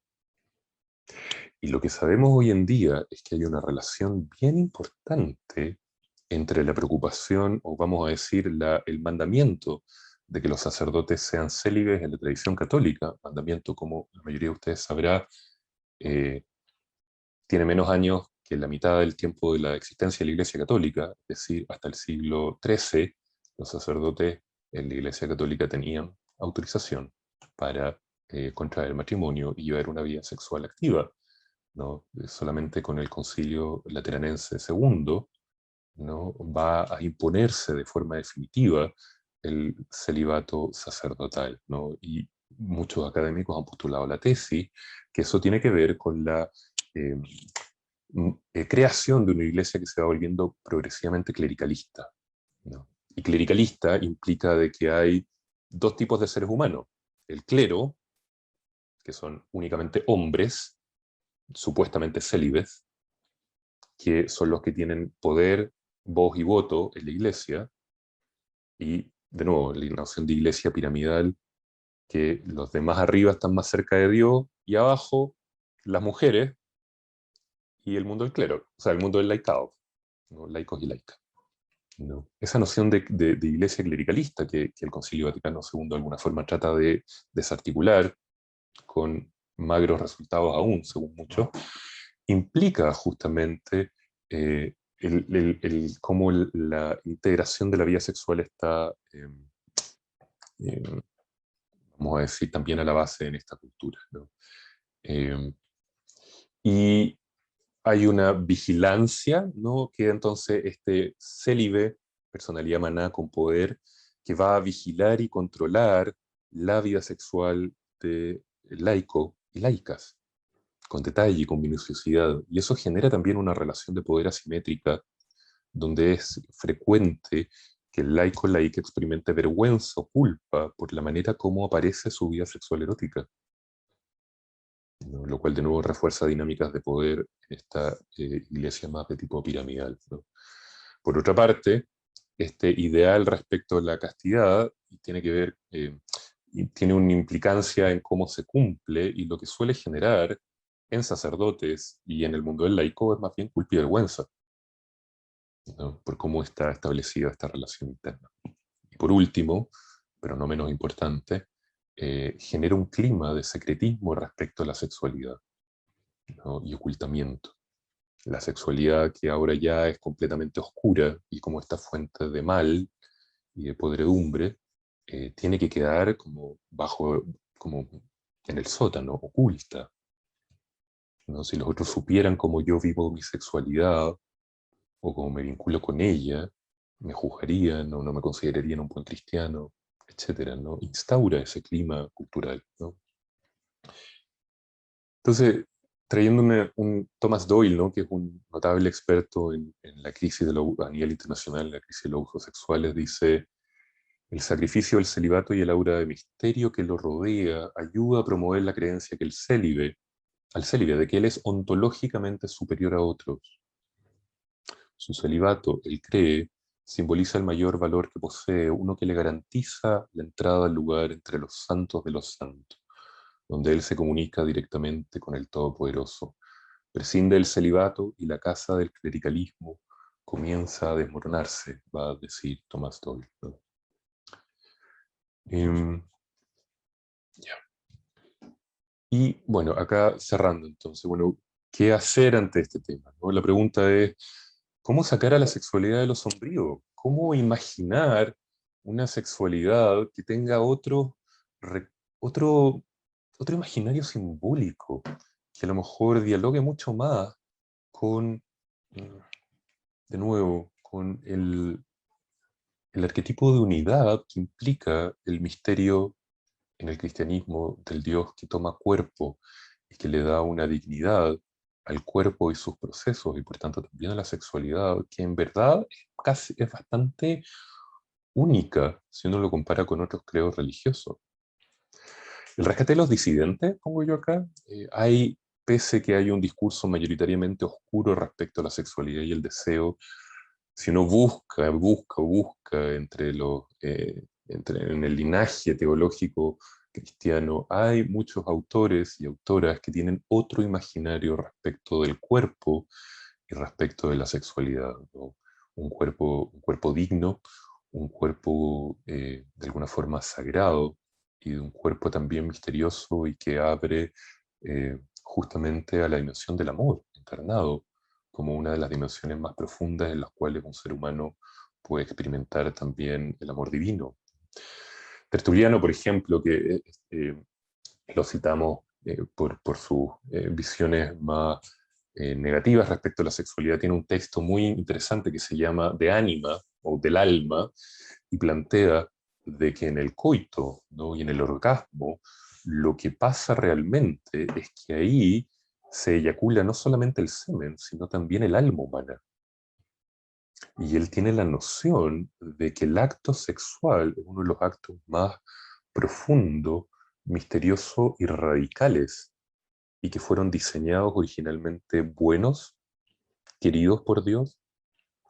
[SPEAKER 2] Y lo que sabemos hoy en día es que hay una relación bien importante entre la preocupación, o vamos a decir, el mandamiento de que los sacerdotes sean célibes en la tradición católica, mandamiento, como la mayoría de ustedes sabrá, eh, tiene menos años que la mitad del tiempo de la existencia de la Iglesia Católica, es decir, hasta el siglo XIII, los sacerdotes en la Iglesia Católica tenían autorización para contraer matrimonio y llevar una vida sexual activa. ¿No? Solamente con el Concilio Lateranense segundo, ¿no? Va a imponerse de forma definitiva el celibato sacerdotal, ¿no? Y muchos académicos han postulado la tesis que eso tiene que ver con la eh, creación de una iglesia que se va volviendo progresivamente clericalista, ¿no? Y clericalista implica de que hay dos tipos de seres humanos: el clero, que son únicamente hombres, supuestamente célibes, que son los que tienen poder, voz y voto en la iglesia, y de nuevo, la noción de iglesia piramidal, que los de más arriba están más cerca de Dios, y abajo las mujeres y el mundo del clero, o sea, el mundo del laicado, ¿no? Laicos y laicas. ¿No? Esa noción de iglesia clericalista que el Concilio Vaticano II de alguna forma trata de desarticular, con magros resultados aún, según muchos, implica justamente cómo la integración de la vida sexual está, eh, vamos a decir, también a la base en esta cultura, ¿no? Eh, y hay una vigilancia, ¿no? Que entonces este célibe, personalidad maná con poder, que va a vigilar y controlar la vida sexual de laico y laicas, con detalle y con minuciosidad. Y eso genera también una relación de poder asimétrica, donde es frecuente que el laico o laica experimente vergüenza o culpa por la manera como aparece su vida sexual erótica, ¿no? Lo cual de nuevo refuerza dinámicas de poder en esta iglesia más de tipo piramidal, ¿no? Por otra parte, este ideal respecto a la castidad tiene que ver, y tiene una implicancia en cómo se cumple, y lo que suele generar en sacerdotes y en el mundo del laico es más bien culpa y vergüenza, ¿no? Por cómo está establecida esta relación interna. Y por último, pero no menos importante, genera un clima de secretismo respecto a la sexualidad, ¿no? Y ocultamiento. La sexualidad que ahora ya es completamente oscura y como esta fuente de mal y de podredumbre, tiene que quedar como bajo, como en el sótano, oculta, ¿no? Si los otros supieran cómo yo vivo mi sexualidad o cómo me vinculo con ella, me juzgarían o no me considerarían un buen cristiano, etcétera, ¿no? Instaura ese clima cultural, ¿no? Entonces, trayéndome un Thomas Doyle, ¿no? Que es un notable experto en la crisis a nivel internacional, la crisis de los usos sexuales, dice: el sacrificio del celibato y el aura de misterio que lo rodea ayuda a promover la creencia que al célibe, de que él es ontológicamente superior a otros. Su celibato, él cree, simboliza el mayor valor que posee, uno que le garantiza la entrada al lugar entre los santos de los santos, donde él se comunica directamente con el Todopoderoso. Prescinde el celibato y la casa del clericalismo comienza a desmoronarse, va a decir Thomas Doyle, ¿no? Em, ya. Y bueno, acá cerrando entonces, bueno, ¿qué hacer ante este tema, ¿no? La pregunta es, ¿cómo sacar a la sexualidad de lo sombrío? ¿Cómo imaginar una sexualidad que tenga re- otro, otro imaginario simbólico, que a lo mejor dialogue mucho más con, de nuevo, con el arquetipo de unidad que implica el misterio en el cristianismo del Dios que toma cuerpo y que le da una dignidad al cuerpo y sus procesos, y por tanto también a la sexualidad, que en verdad es bastante única si uno lo compara con otros credos religiosos. El rescate de los disidentes, pongo yo acá, hay pese que haya un discurso mayoritariamente oscuro respecto a la sexualidad y el deseo, si uno busca en el linaje teológico cristiano, hay muchos autores y autoras que tienen otro imaginario respecto del cuerpo y respecto de la sexualidad, ¿no? Un cuerpo digno, un cuerpo de alguna forma sagrado, y un cuerpo también misterioso y que abre justamente a la dimensión del amor encarnado, como una de las dimensiones más profundas en las cuales un ser humano puede experimentar también el amor divino. Tertuliano, por ejemplo, que lo citamos por sus visiones más negativas respecto a la sexualidad, tiene un texto muy interesante que se llama De Anima o del alma, y plantea de que en el coito, ¿no?, y en el orgasmo, lo que pasa realmente es que ahí se eyacula no solamente el semen, sino también el alma humana. Y él tiene la noción de que el acto sexual es uno de los actos más profundos, misteriosos y radicales, y que fueron diseñados originalmente buenos, queridos por Dios,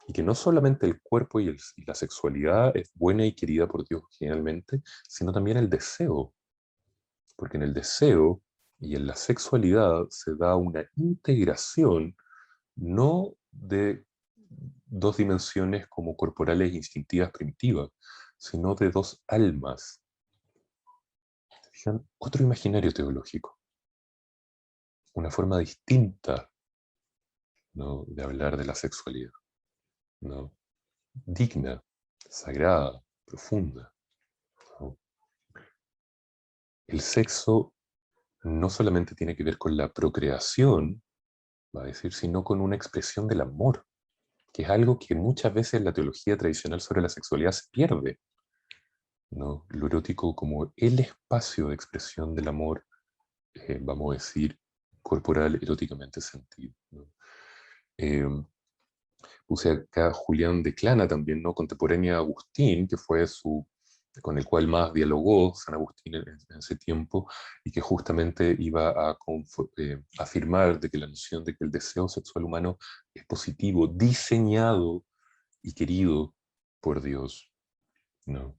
[SPEAKER 2] y que no solamente el cuerpo y la sexualidad es buena y querida por Dios originalmente, sino también el deseo, porque en el deseo y en la sexualidad se da una integración no de dos dimensiones como corporales, instintivas, primitivas, sino de dos almas. Fijan, otro imaginario teológico, una forma distinta, ¿no?, de hablar de la sexualidad, ¿no?, digna, sagrada, profunda, ¿no? El sexo no solamente tiene que ver con la procreación, va a decir, sino con una expresión del amor, que es algo que muchas veces en la teología tradicional sobre la sexualidad se pierde, ¿no? Lo erótico como el espacio de expresión del amor, vamos a decir, corporal, eróticamente sentido, ¿no? Eh, Puse acá Julián de Clana también, ¿no?, contemporánea a Agustín, que fue con el cual más dialogó San Agustín en ese tiempo, y que justamente iba a afirmar de que la noción de que el deseo sexual humano es positivo, diseñado y querido por Dios, ¿no?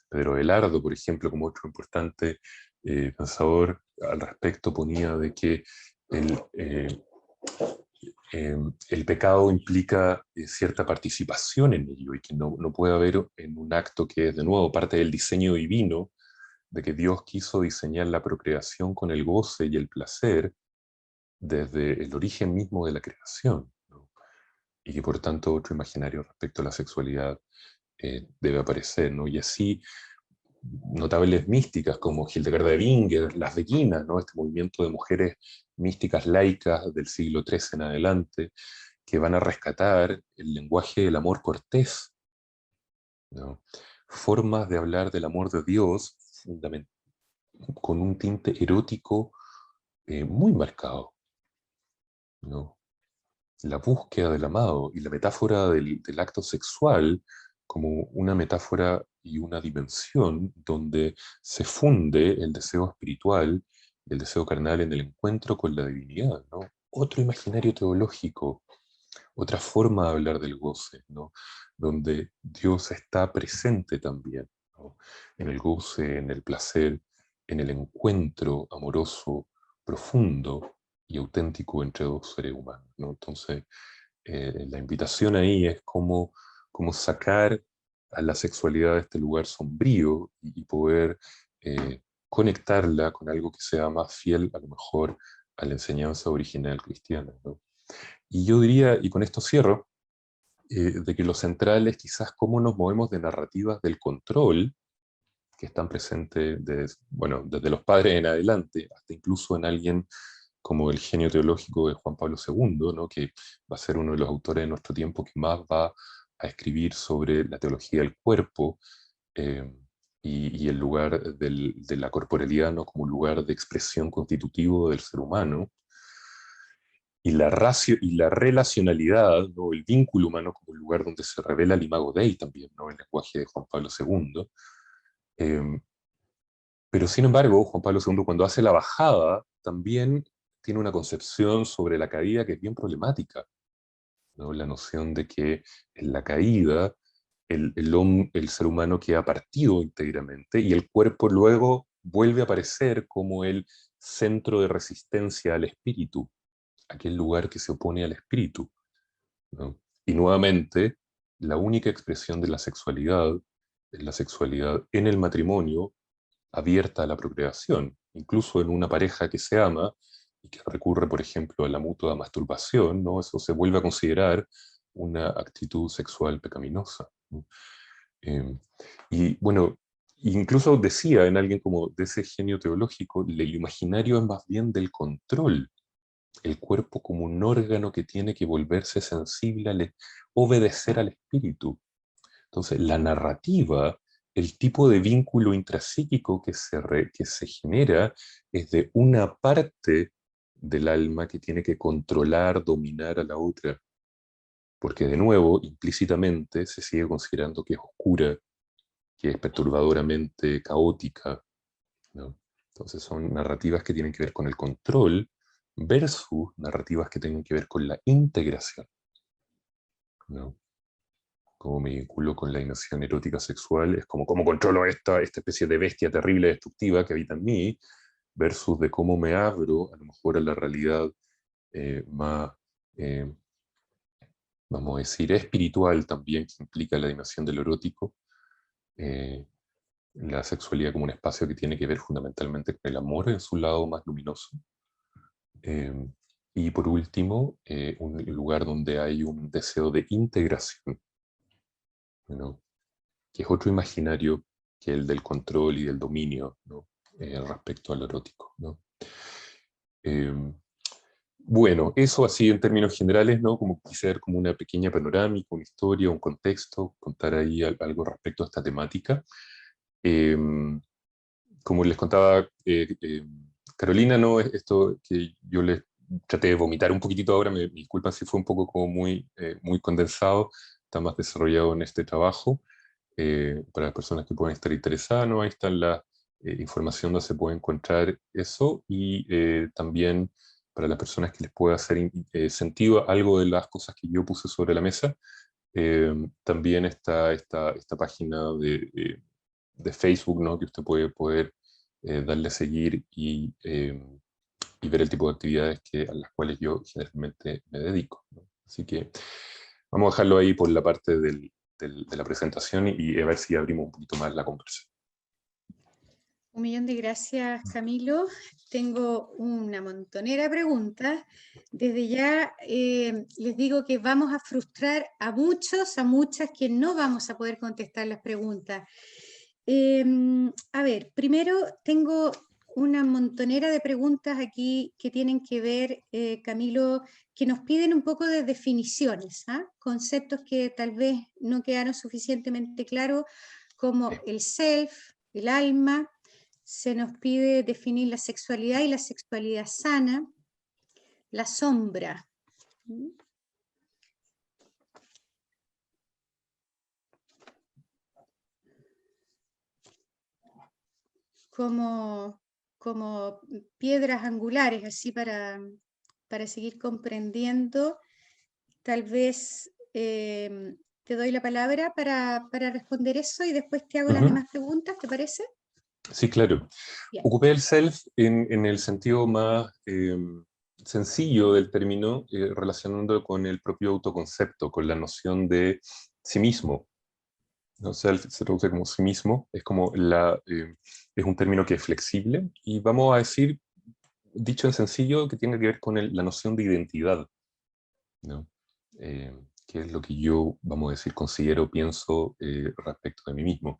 [SPEAKER 2] Pedro Abelardo, por ejemplo, como otro importante pensador al respecto, ponía de que el, el pecado implica cierta participación en ello, y que no puede haber en un acto que es, de nuevo, parte del diseño divino, de que Dios quiso diseñar la procreación con el goce y el placer desde el origen mismo de la creación, ¿no? Y que por tanto otro imaginario respecto a la sexualidad debe aparecer, ¿no? Y así notables místicas como Hildegard de Bingen, las Beguinas, ¿no?, este movimiento de mujeres místicas laicas del siglo XIII en adelante, que van a rescatar el lenguaje del amor cortés, ¿no?, formas de hablar del amor de Dios con un tinte erótico muy marcado, ¿no? La búsqueda del amado y la metáfora del acto sexual como una metáfora y una dimensión donde se funde el deseo espiritual y el deseo carnal en el encuentro con la divinidad, ¿no? Otro imaginario teológico, otra forma de hablar del goce, ¿no?, donde Dios está presente también, ¿no?, en el goce, en el placer, en el encuentro amoroso, profundo y auténtico entre dos seres humanos, ¿no? Entonces, la invitación ahí es cómo sacar a la sexualidad de este lugar sombrío y poder conectarla con algo que sea más fiel, a lo mejor, a la enseñanza original cristiana, ¿no? Y yo diría, y con esto cierro, de que lo central es quizás cómo nos movemos de narrativas del control, que están presentes bueno, desde los padres en adelante, hasta incluso en alguien como el genio teológico de Juan Pablo II, ¿no?, que va a ser uno de los autores de nuestro tiempo que más va a escribir sobre la teología del cuerpo, eh, y el lugar de la corporalidad, ¿no?, como un lugar de expresión constitutivo del ser humano, y la relacionalidad, ¿no?, el vínculo humano como un lugar donde se revela el imago Dei también, ¿no?, el lenguaje de Juan Pablo II. Pero sin embargo, Juan Pablo II, cuando hace la bajada, también tiene una concepción sobre la caída que es bien problemática, ¿no? La noción de que en la caída el ser humano queda partido íntegramente y el cuerpo luego vuelve a aparecer como el centro de resistencia al espíritu, aquel lugar que se opone al espíritu, ¿no? Y nuevamente, la única expresión de la sexualidad es la sexualidad en el matrimonio abierta a la procreación, incluso en una pareja que se ama y que recurre, por ejemplo, a la mutua masturbación, ¿no? Eso se vuelve a considerar una actitud sexual pecaminosa, ¿no? Eh, y bueno, incluso decía en alguien como de ese genio teológico, el imaginario es más bien del control, el cuerpo como un órgano que tiene que volverse sensible, obedecer al espíritu. Entonces, la narrativa, el tipo de vínculo intrapsíquico que se genera es de una parte del alma que tiene que controlar, dominar a la otra, porque de nuevo, implícitamente, se sigue considerando que es oscura, que es perturbadoramente caótica, ¿no? Entonces son narrativas que tienen que ver con el control versus narrativas que tienen que ver con la integración, ¿no? Cómo me vinculo con la dimensión erótica sexual, es como cómo controlo esta especie de bestia terrible, destructiva que habita en mí, versus de cómo me abro a lo mejor a la realidad más, eh, vamos a decir, espiritual también, que implica la dimensión de lo erótico, eh, la sexualidad como un espacio que tiene que ver fundamentalmente con el amor en su lado más luminoso. Eh, y por último, un lugar donde hay un deseo de integración, ¿no? Que es otro imaginario que el del control y del dominio, ¿no? Respecto al erótico, ¿no? Eh, bueno, eso así en términos generales, ¿no? Como quise dar como una pequeña panorámica, una historia, un contexto, contar ahí algo respecto a esta temática. Eh, Como les contaba Carolina, ¿no? Esto que yo les traté de vomitar un poquitito ahora, me disculpan si fue un poco como muy condensado, está más desarrollado en este trabajo. Para las personas que pueden estar interesadas, ¿no? Ahí está la información donde se puede encontrar eso y también para las personas que les pueda hacer sentido algo de las cosas que yo puse sobre la mesa. También está esta página de Facebook, ¿no? Que usted puede poder darle a seguir y ver el tipo de actividades a las cuales yo generalmente me dedico, ¿no? Así que vamos a dejarlo ahí por la parte de la presentación y a ver si abrimos un poquito más la conversación.
[SPEAKER 1] Un millón de gracias, Camilo. Tengo una montonera de preguntas. Desde ya les digo que vamos a frustrar a muchos, a muchas que no vamos a poder contestar las preguntas. A ver, primero tengo una montonera de preguntas aquí que tienen que ver, Camilo, que nos piden un poco de definiciones, ¿ah? Conceptos que tal vez no quedaron suficientemente claros, como el self, el alma. Se nos pide definir la sexualidad y la sexualidad sana, la sombra. Como piedras angulares, así para seguir comprendiendo. Tal vez te doy la palabra para responder eso y después te hago las demás preguntas, ¿te parece?
[SPEAKER 2] Sí, claro.
[SPEAKER 1] Bien.
[SPEAKER 2] Ocupé el self en el sentido más sencillo del término, relacionándolo con el propio autoconcepto, con la noción de sí mismo, ¿no? Self se traduce como sí mismo, es como es un término que es flexible y vamos a decir, dicho en sencillo, que tiene que ver con la noción de identidad, ¿no? Que es lo que yo, vamos a decir, considero, pienso respecto de mí mismo.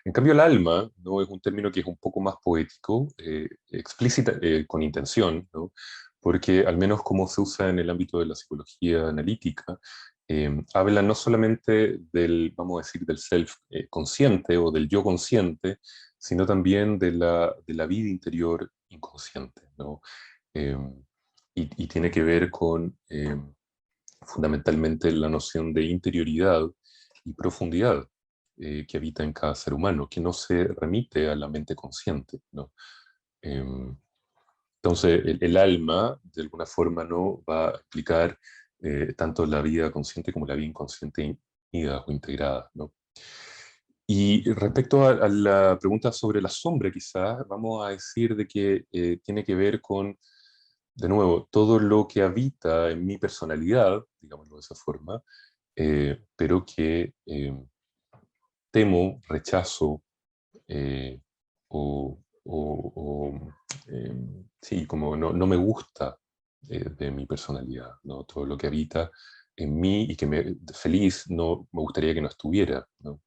[SPEAKER 2] En cambio, el alma, ¿no? Es un término que es un poco más poético, explícita, con intención, ¿no? Porque al menos como se usa en el ámbito de la psicología analítica, habla no solamente del, vamos a decir, del self consciente o del yo consciente, sino también de la vida interior inconsciente, ¿no? Y tiene que ver con fundamentalmente la noción de interioridad y profundidad que habita en cada ser humano, que no se remite a la mente consciente, ¿no? Entonces, el alma, de alguna forma, no va a explicar tanto la vida consciente como la vida inconsciente unidas o integradas, ¿no? Y respecto a la pregunta sobre la sombra, quizás, vamos a decir de que tiene que ver con, de nuevo, todo lo que habita en mi personalidad, digámoslo de esa forma, pero que temo, rechazo, eh, sí, como no me gusta de mi personalidad, ¿no? Todo lo que habita en mí y que feliz no me gustaría que no estuviera, ¿no?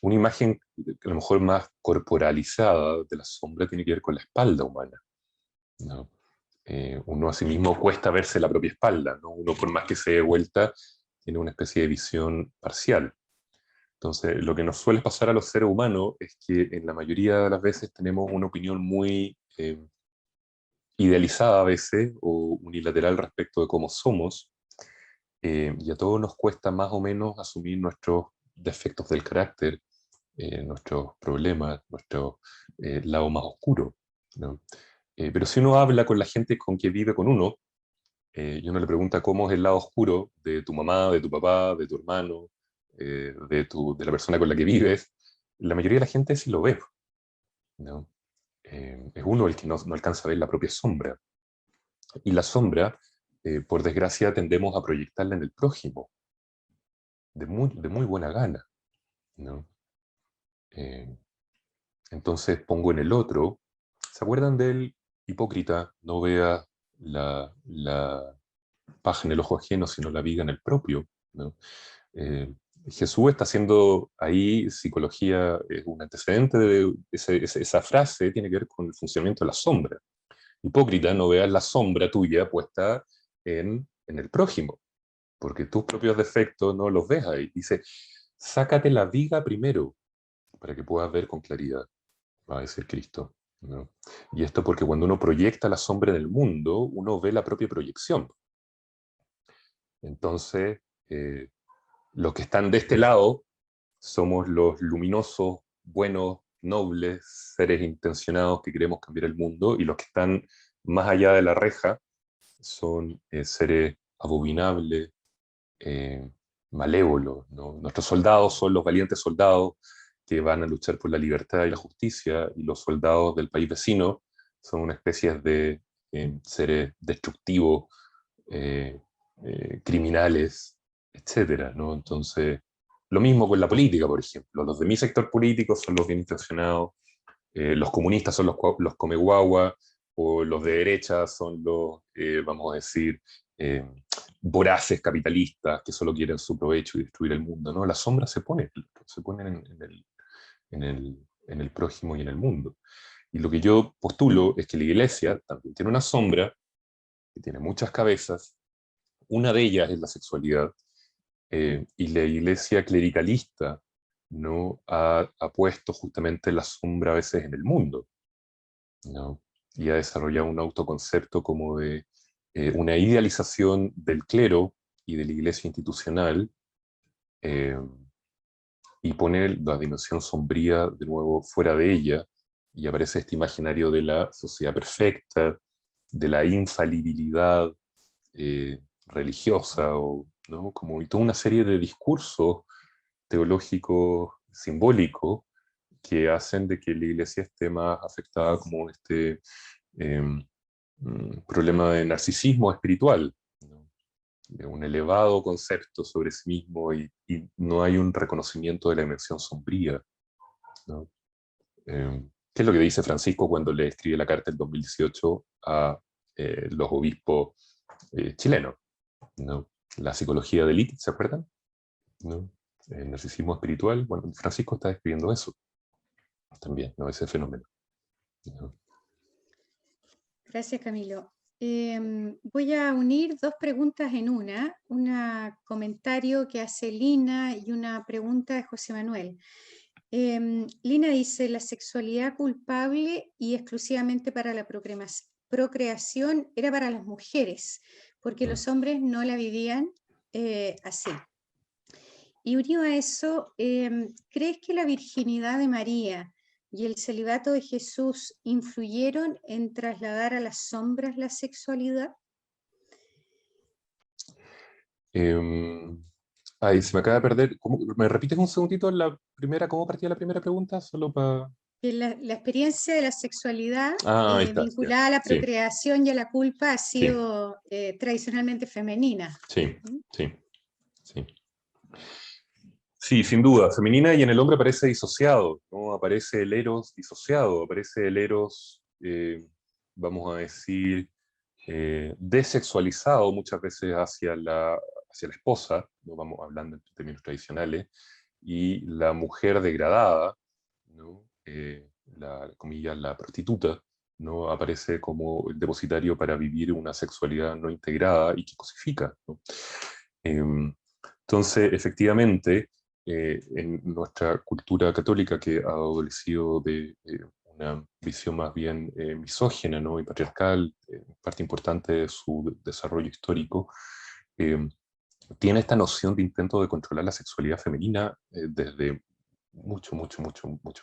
[SPEAKER 2] Una imagen a lo mejor más corporalizada de la sombra tiene que ver con la espalda humana, ¿no? Uno a sí mismo cuesta verse la propia espalda, ¿no? Uno por más que se dé vuelta tiene una especie de visión parcial. Entonces, lo que nos suele pasar a los seres humanos es que en la mayoría de las veces tenemos una opinión muy idealizada a veces o unilateral respecto de cómo somos, y a todos nos cuesta más o menos asumir nuestros defectos del carácter, nuestros problemas, nuestro lado más oscuro, ¿no? Pero si uno habla con la gente con que vive con uno, y uno le pregunta cómo es el lado oscuro de tu mamá, de tu papá, de tu hermano, de la persona con la que vives, la mayoría de la gente sí lo ve, ¿no? Es uno el que no alcanza a ver la propia sombra. Y la sombra, por desgracia, tendemos a proyectarla en el prójimo, de muy buena gana, ¿no? Eh, entonces pongo en el otro. ¿Se acuerdan del hipócrita? No vea la paja en el ojo ajeno, sino la viga en el propio, ¿no? Eh, Jesús está haciendo ahí psicología, un antecedente de esa frase, tiene que ver con el funcionamiento de la sombra. Hipócrita, no veas la sombra tuya puesta en el prójimo, porque tus propios defectos no los ves ahí. Dice, sácate la viga primero para que puedas ver con claridad, va a decir Cristo, ¿no? Y esto porque cuando uno proyecta la sombra en el mundo, uno ve la propia proyección. Entonces, los que están de este lado somos los luminosos, buenos, nobles, seres intencionados que queremos cambiar el mundo, y los que están más allá de la reja son seres abominables, eh, malévolos, ¿no? Nuestros soldados son los valientes soldados que van a luchar por la libertad y la justicia, y los soldados del país vecino son una especie de seres destructivos, eh, criminales, etcétera, ¿no? Entonces, lo mismo con la política, por ejemplo. Los de mi sector político son los bien intencionados, los comunistas son los come guagua, o los de derecha son los, vamos a decir, eh, voraces capitalistas que solo quieren su provecho y destruir el mundo, ¿no? Las sombras se ponen en el prójimo y en el mundo. Y lo que yo postulo es que la iglesia también tiene una sombra, que tiene muchas cabezas. Una de ellas es la sexualidad, y la iglesia clericalista no ha puesto justamente la sombra a veces en el mundo, ¿no? Y ha desarrollado un autoconcepto como de una idealización del clero y de la iglesia institucional, eh, y pone la dimensión sombría de nuevo fuera de ella, y aparece este imaginario de la sociedad perfecta, de la infalibilidad religiosa, o, ¿no? Como y toda una serie de discursos teológicos simbólicos que hacen de que la iglesia esté más afectada como este problema de narcisismo espiritual, ¿no? De un elevado concepto sobre sí mismo, y no hay un reconocimiento de la dimensión sombría, ¿no? ¿Qué es lo que dice Francisco cuando le escribe la carta del 2018 a los obispos chilenos, ¿no? La psicología del élite, ¿se acuerdan? ¿No? El narcisismo espiritual. Bueno, Francisco está describiendo eso también, ¿no? Ese fenómeno, ¿no?
[SPEAKER 1] Gracias, Camilo. Voy a unir dos preguntas en un comentario que hace Lina y una pregunta de José Manuel. Lina dice, la sexualidad culpable y exclusivamente para la procreación era para las mujeres, porque los hombres no la vivían así. Y unido a eso, ¿crees que la virginidad de María y el celibato de Jesús influyeron en trasladar a las sombras la sexualidad?
[SPEAKER 2] Ay, se me acaba de perder. ¿Me repites un segundito cómo partía la primera pregunta? Solo para...
[SPEAKER 1] Que la experiencia de la sexualidad
[SPEAKER 2] Ah, ahí está, ya.
[SPEAKER 1] vinculada a la
[SPEAKER 2] Sí,
[SPEAKER 1] procreación y a la culpa ha
[SPEAKER 2] sí,
[SPEAKER 1] sido tradicionalmente femenina.
[SPEAKER 2] sí,
[SPEAKER 1] ¿Mm?
[SPEAKER 2] sí, sí. Sí, sin duda, femenina, y en el hombre aparece disociado, ¿no? Aparece el eros disociado, aparece el eros, vamos a decir, desexualizado muchas veces hacia la esposa, ¿no? Vamos hablando en términos tradicionales, y la mujer degradada, ¿no? Comillas, la prostituta, ¿no? Aparece como el depositario para vivir una sexualidad no integrada y que cosifica, ¿no? Entonces, efectivamente, en nuestra cultura católica, que ha adolecido de una visión más bien misógina, ¿no? Y patriarcal, parte importante de su desarrollo histórico, eh, tiene esta noción de intento de controlar la sexualidad femenina desde mucho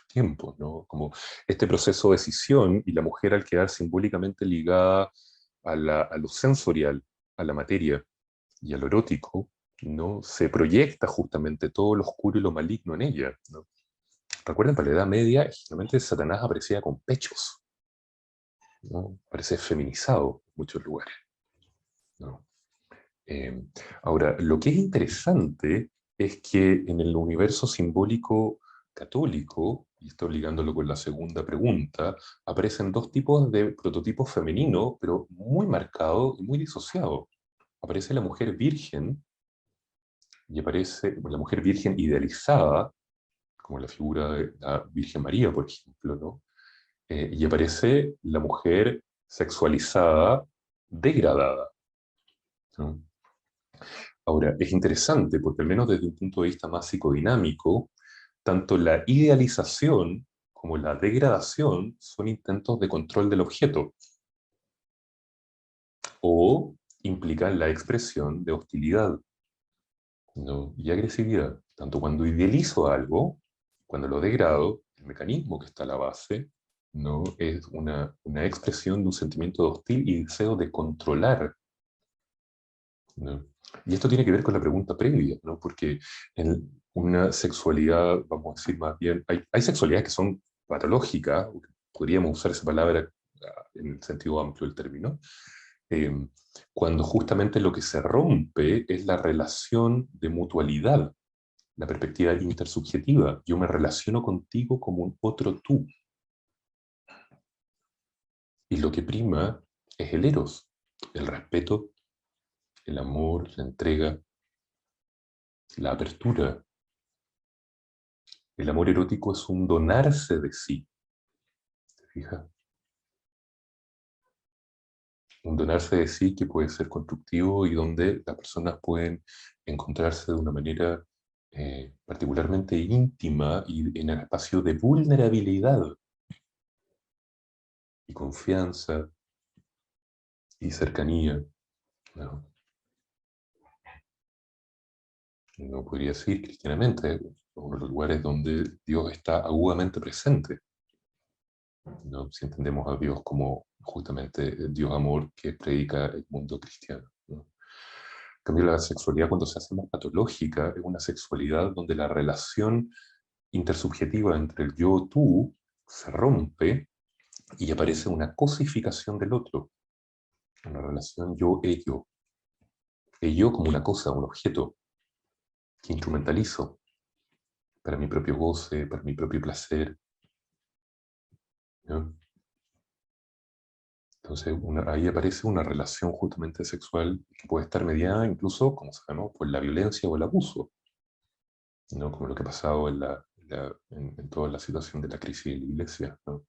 [SPEAKER 2] tiempo, ¿no? Como este proceso de decisión, y la mujer, al quedar simbólicamente ligada a lo sensorial, a la materia y a lo erótico, ¿no? Se proyecta justamente todo lo oscuro y lo maligno en ella, ¿no? Recuerden, para la Edad Media, generalmente Satanás aparecía con pechos, ¿no? Aparece feminizado en muchos lugares, ¿no? Eh, Ahora, lo que es interesante es que en el universo simbólico católico, y estoy ligándolo con la segunda pregunta, aparecen dos tipos de prototipos femeninos, pero muy marcados y muy disociados. Aparece la mujer virgen, y aparece la mujer virgen idealizada, como la figura de la Virgen María, por ejemplo, ¿no? Y aparece la mujer sexualizada, degradada, ¿no? Ahora, es interesante porque al menos desde un punto de vista más psicodinámico, tanto la idealización como la degradación son intentos de control del objeto o implican la expresión de hostilidad, ¿no? Y agresividad. Tanto cuando idealizo algo, cuando lo degrado, el mecanismo que está a la base, ¿no? Es una expresión de un sentimiento de hostil y deseo de controlar, ¿no? Y esto tiene que ver con la pregunta previa, ¿no? Porque en una sexualidad, vamos a decir más bien, hay sexualidades que son patológicas, podríamos usar esa palabra en el sentido amplio del término, eh, cuando justamente lo que se rompe es la relación de mutualidad, la perspectiva intersubjetiva. Yo me relaciono contigo como un otro tú. Y lo que prima es el eros, el respeto, el amor, la entrega, la apertura. El amor erótico es un donarse de sí, ¿te fijas? Un donarse de sí que puede ser constructivo y donde las personas pueden encontrarse de una manera particularmente íntima y en el espacio de vulnerabilidad y confianza y cercanía, ¿no? No podría decir cristianamente, uno de los lugares donde Dios está agudamente presente, ¿no? Si entendemos a Dios como justamente el Dios amor que predica el mundo cristiano, ¿no? En cambio, la sexualidad, cuando se hace más patológica, es una sexualidad donde la relación intersubjetiva entre el yo-tú se rompe y aparece una cosificación del otro, una relación yo-ello, ello como una cosa, un objeto que instrumentalizo para mi propio goce, para mi propio placer, ¿no? Entonces, ahí aparece una relación justamente sexual que puede estar mediada incluso, como sabemos, por la violencia o el abuso, ¿no? Como lo que ha pasado en toda la situación de la crisis de la iglesia, ¿no?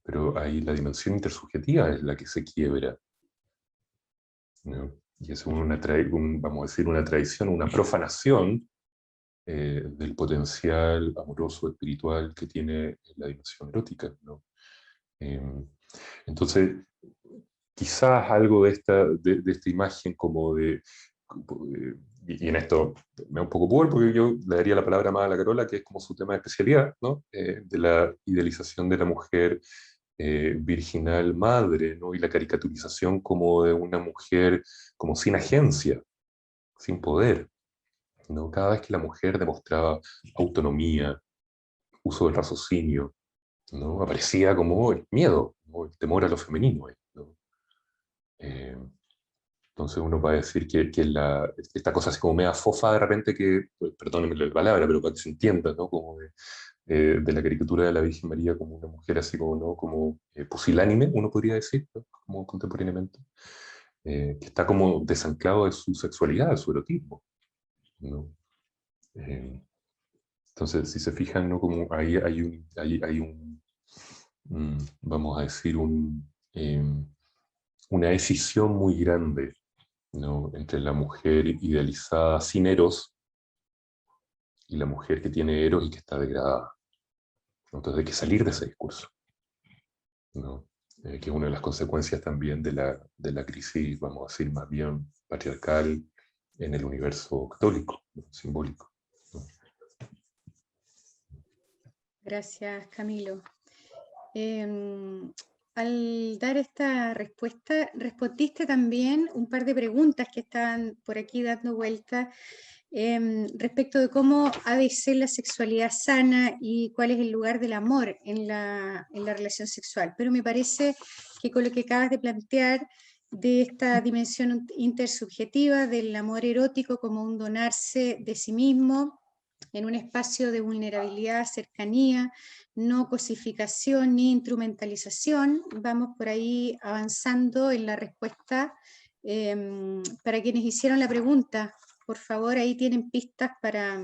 [SPEAKER 2] Pero ahí la dimensión intersubjetiva es la que se quiebra, ¿no? Y es vamos a decir, una traición, una profanación del potencial amoroso, espiritual que tiene la dimensión erótica, ¿no? Eh, entonces, quizás algo de esta imagen como de y en esto me da un poco por, porque yo le daría la palabra más a la Carola, que es como su tema de especialidad, ¿no? De la idealización de la mujer virginal madre, ¿no? Y la caricaturización como de una mujer como sin agencia, sin poder, ¿no? Cada vez que la mujer demostraba autonomía, uso del raciocinio, ¿no? Aparecía como el miedo, ¿no? El temor a lo femenino, ¿no? Eh, entonces uno va a decir que esta cosa así como media fofa de repente que, pues, perdónenme la palabra, pero para que se entienda, ¿no? Como de la caricatura de la Virgen María como una mujer así como, ¿no? Como pusilánime, uno podría decir, ¿no? Como contemporáneamente, que está como desanclado de su sexualidad, de su erotismo, ¿no? Eh, entonces, si se fijan, ¿no? Como ahí hay un vamos a decir, una decisión muy grande, ¿no? Entre la mujer idealizada sin eros y la mujer que tiene eros y que está degradada. Entonces hay que salir de ese discurso, ¿no? Que es una de las consecuencias también de la crisis, vamos a decir, más bien patriarcal en el universo católico, ¿no? Simbólico, ¿no?
[SPEAKER 1] Gracias, Camilo. Al dar esta respuesta, respondiste también un par de preguntas que están por aquí dando vueltas respecto de cómo ha de ser la sexualidad sana y cuál es el lugar del amor en la relación sexual. Pero me parece que con lo que acabas de plantear de esta dimensión intersubjetiva del amor erótico como un donarse de sí mismo en un espacio de vulnerabilidad, cercanía, no cosificación ni instrumentalización, vamos por ahí avanzando en la respuesta. Para quienes hicieron la pregunta, por favor, ahí tienen pistas para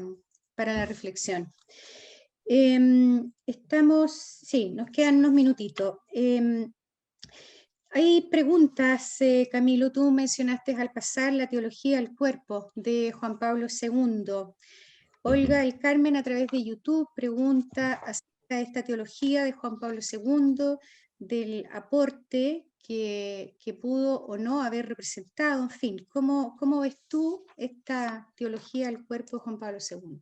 [SPEAKER 1] la reflexión. Sí, nos quedan unos minutitos. Hay preguntas, Camilo, tú mencionaste al pasar la teología del cuerpo de Juan Pablo II. Olga del Carmen a través de YouTube pregunta acerca de esta teología de Juan Pablo II, del aporte que pudo o no haber representado, en fin, ¿cómo ves tú esta teología del cuerpo de Juan Pablo II?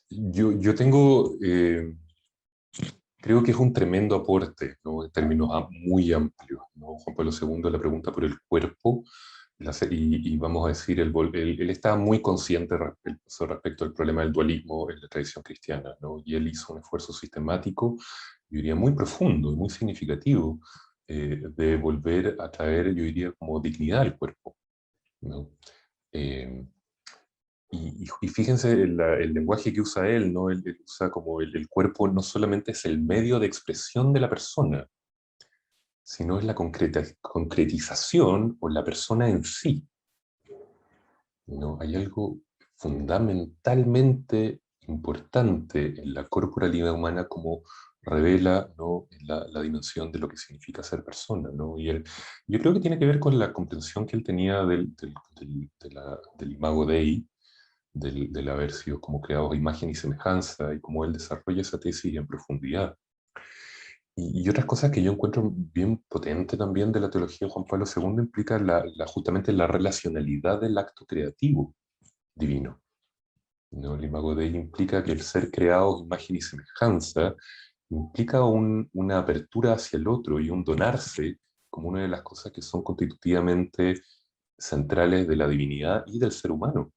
[SPEAKER 2] Yo tengo, creo que es un tremendo aporte, ¿no? En términos muy amplios, ¿no? Juan Pablo II, la pregunta por el cuerpo, y vamos a decir, él estaba muy consciente respecto al problema del dualismo en la tradición cristiana, ¿no? Y él hizo un esfuerzo sistemático, yo diría muy profundo y muy significativo, de volver a traer, yo diría, como dignidad al cuerpo, ¿no? Eh, y fíjense el lenguaje que usa él, ¿no? Él usa como el cuerpo no solamente es el medio de expresión de la persona, sino es la concretización o la persona en sí, ¿no? Hay algo fundamentalmente importante en la corporalidad humana como revela, ¿no? La dimensión de lo que significa ser persona, ¿no? Yo creo que tiene que ver con la comprensión que él tenía del imago Dei, del haber sido como creados a imagen y semejanza, y cómo él desarrolla esa tesis en profundidad. Y otras cosas que yo encuentro bien potente también de la teología de Juan Pablo II implica justamente la relacionalidad del acto creativo divino, ¿no? El imago Dei implica que el ser creado a imagen y semejanza implica una apertura hacia el otro y un donarse como una de las cosas que son constitutivamente centrales de la divinidad y del ser humano.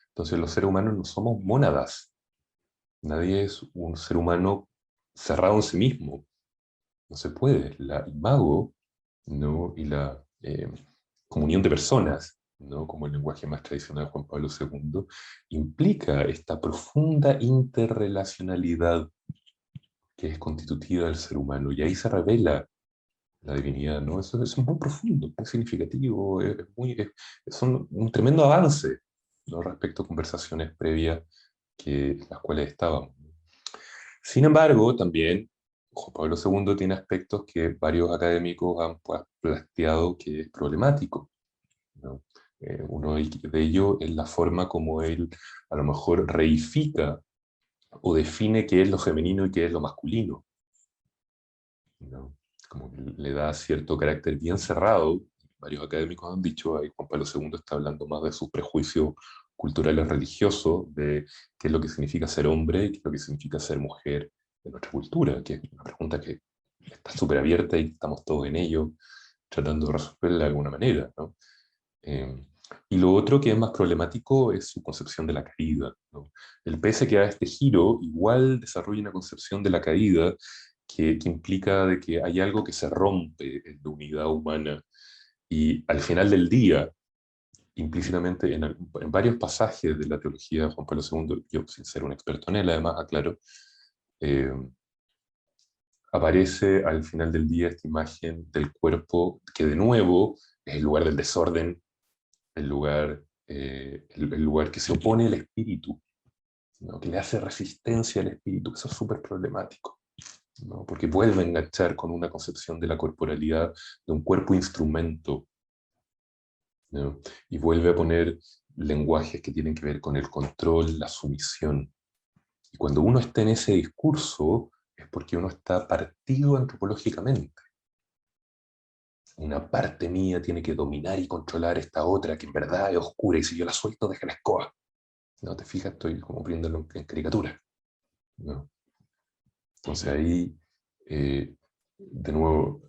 [SPEAKER 2] Entonces los seres humanos no somos mónadas. Nadie es un ser humano cerrado en sí mismo. No se puede. La imago, ¿no? Y la comunión de personas, ¿no? Como el lenguaje más tradicional de Juan Pablo II, implica esta profunda interrelacionalidad que es constitutiva del ser humano. Y ahí se revela la divinidad, ¿no? Eso es muy profundo, muy significativo, es un tremendo avance, ¿no? Respecto a conversaciones previas las cuales estábamos. Sin embargo, también Juan Pablo II tiene aspectos que varios académicos han pues, planteado que es problemático, ¿no? Uno de ellos es la forma como él a lo mejor reifica o define qué es lo femenino y qué es lo masculino, ¿no? Como que le da cierto carácter bien cerrado, varios académicos han dicho, ahí Juan Pablo II está hablando más de sus prejuicios culturales religiosos, de qué es lo que significa ser hombre y qué es lo que significa ser mujer en nuestra cultura, que es una pregunta que está súper abierta y estamos todos en ello, tratando de resolverla de alguna manera, ¿no? Y lo otro que es más problemático es su concepción de la caída, ¿no? El pese que da este giro, igual desarrolla una concepción de la caída que implica de que hay algo que se rompe en la unidad humana y al final del día, implícitamente en varios pasajes de la teología de Juan Pablo II, yo sin ser un experto en él, además, aclaro, eh, aparece al final del día esta imagen del cuerpo que de nuevo es el lugar del desorden, el lugar que se opone al espíritu, ¿no? Que le hace resistencia al espíritu. Eso es súper problemático, ¿no? Porque vuelve a enganchar con una concepción de la corporalidad, de un cuerpo instrumento, ¿no? Y vuelve a poner lenguajes que tienen que ver con el control, la sumisión. Y cuando uno está en ese discurso es porque uno está partido antropológicamente. Una parte mía tiene que dominar y controlar esta otra que en verdad es oscura y si yo la suelto deja la escoba. ¿No te fijas? Estoy como poniéndolo en caricatura, ¿no? Entonces ahí, de nuevo,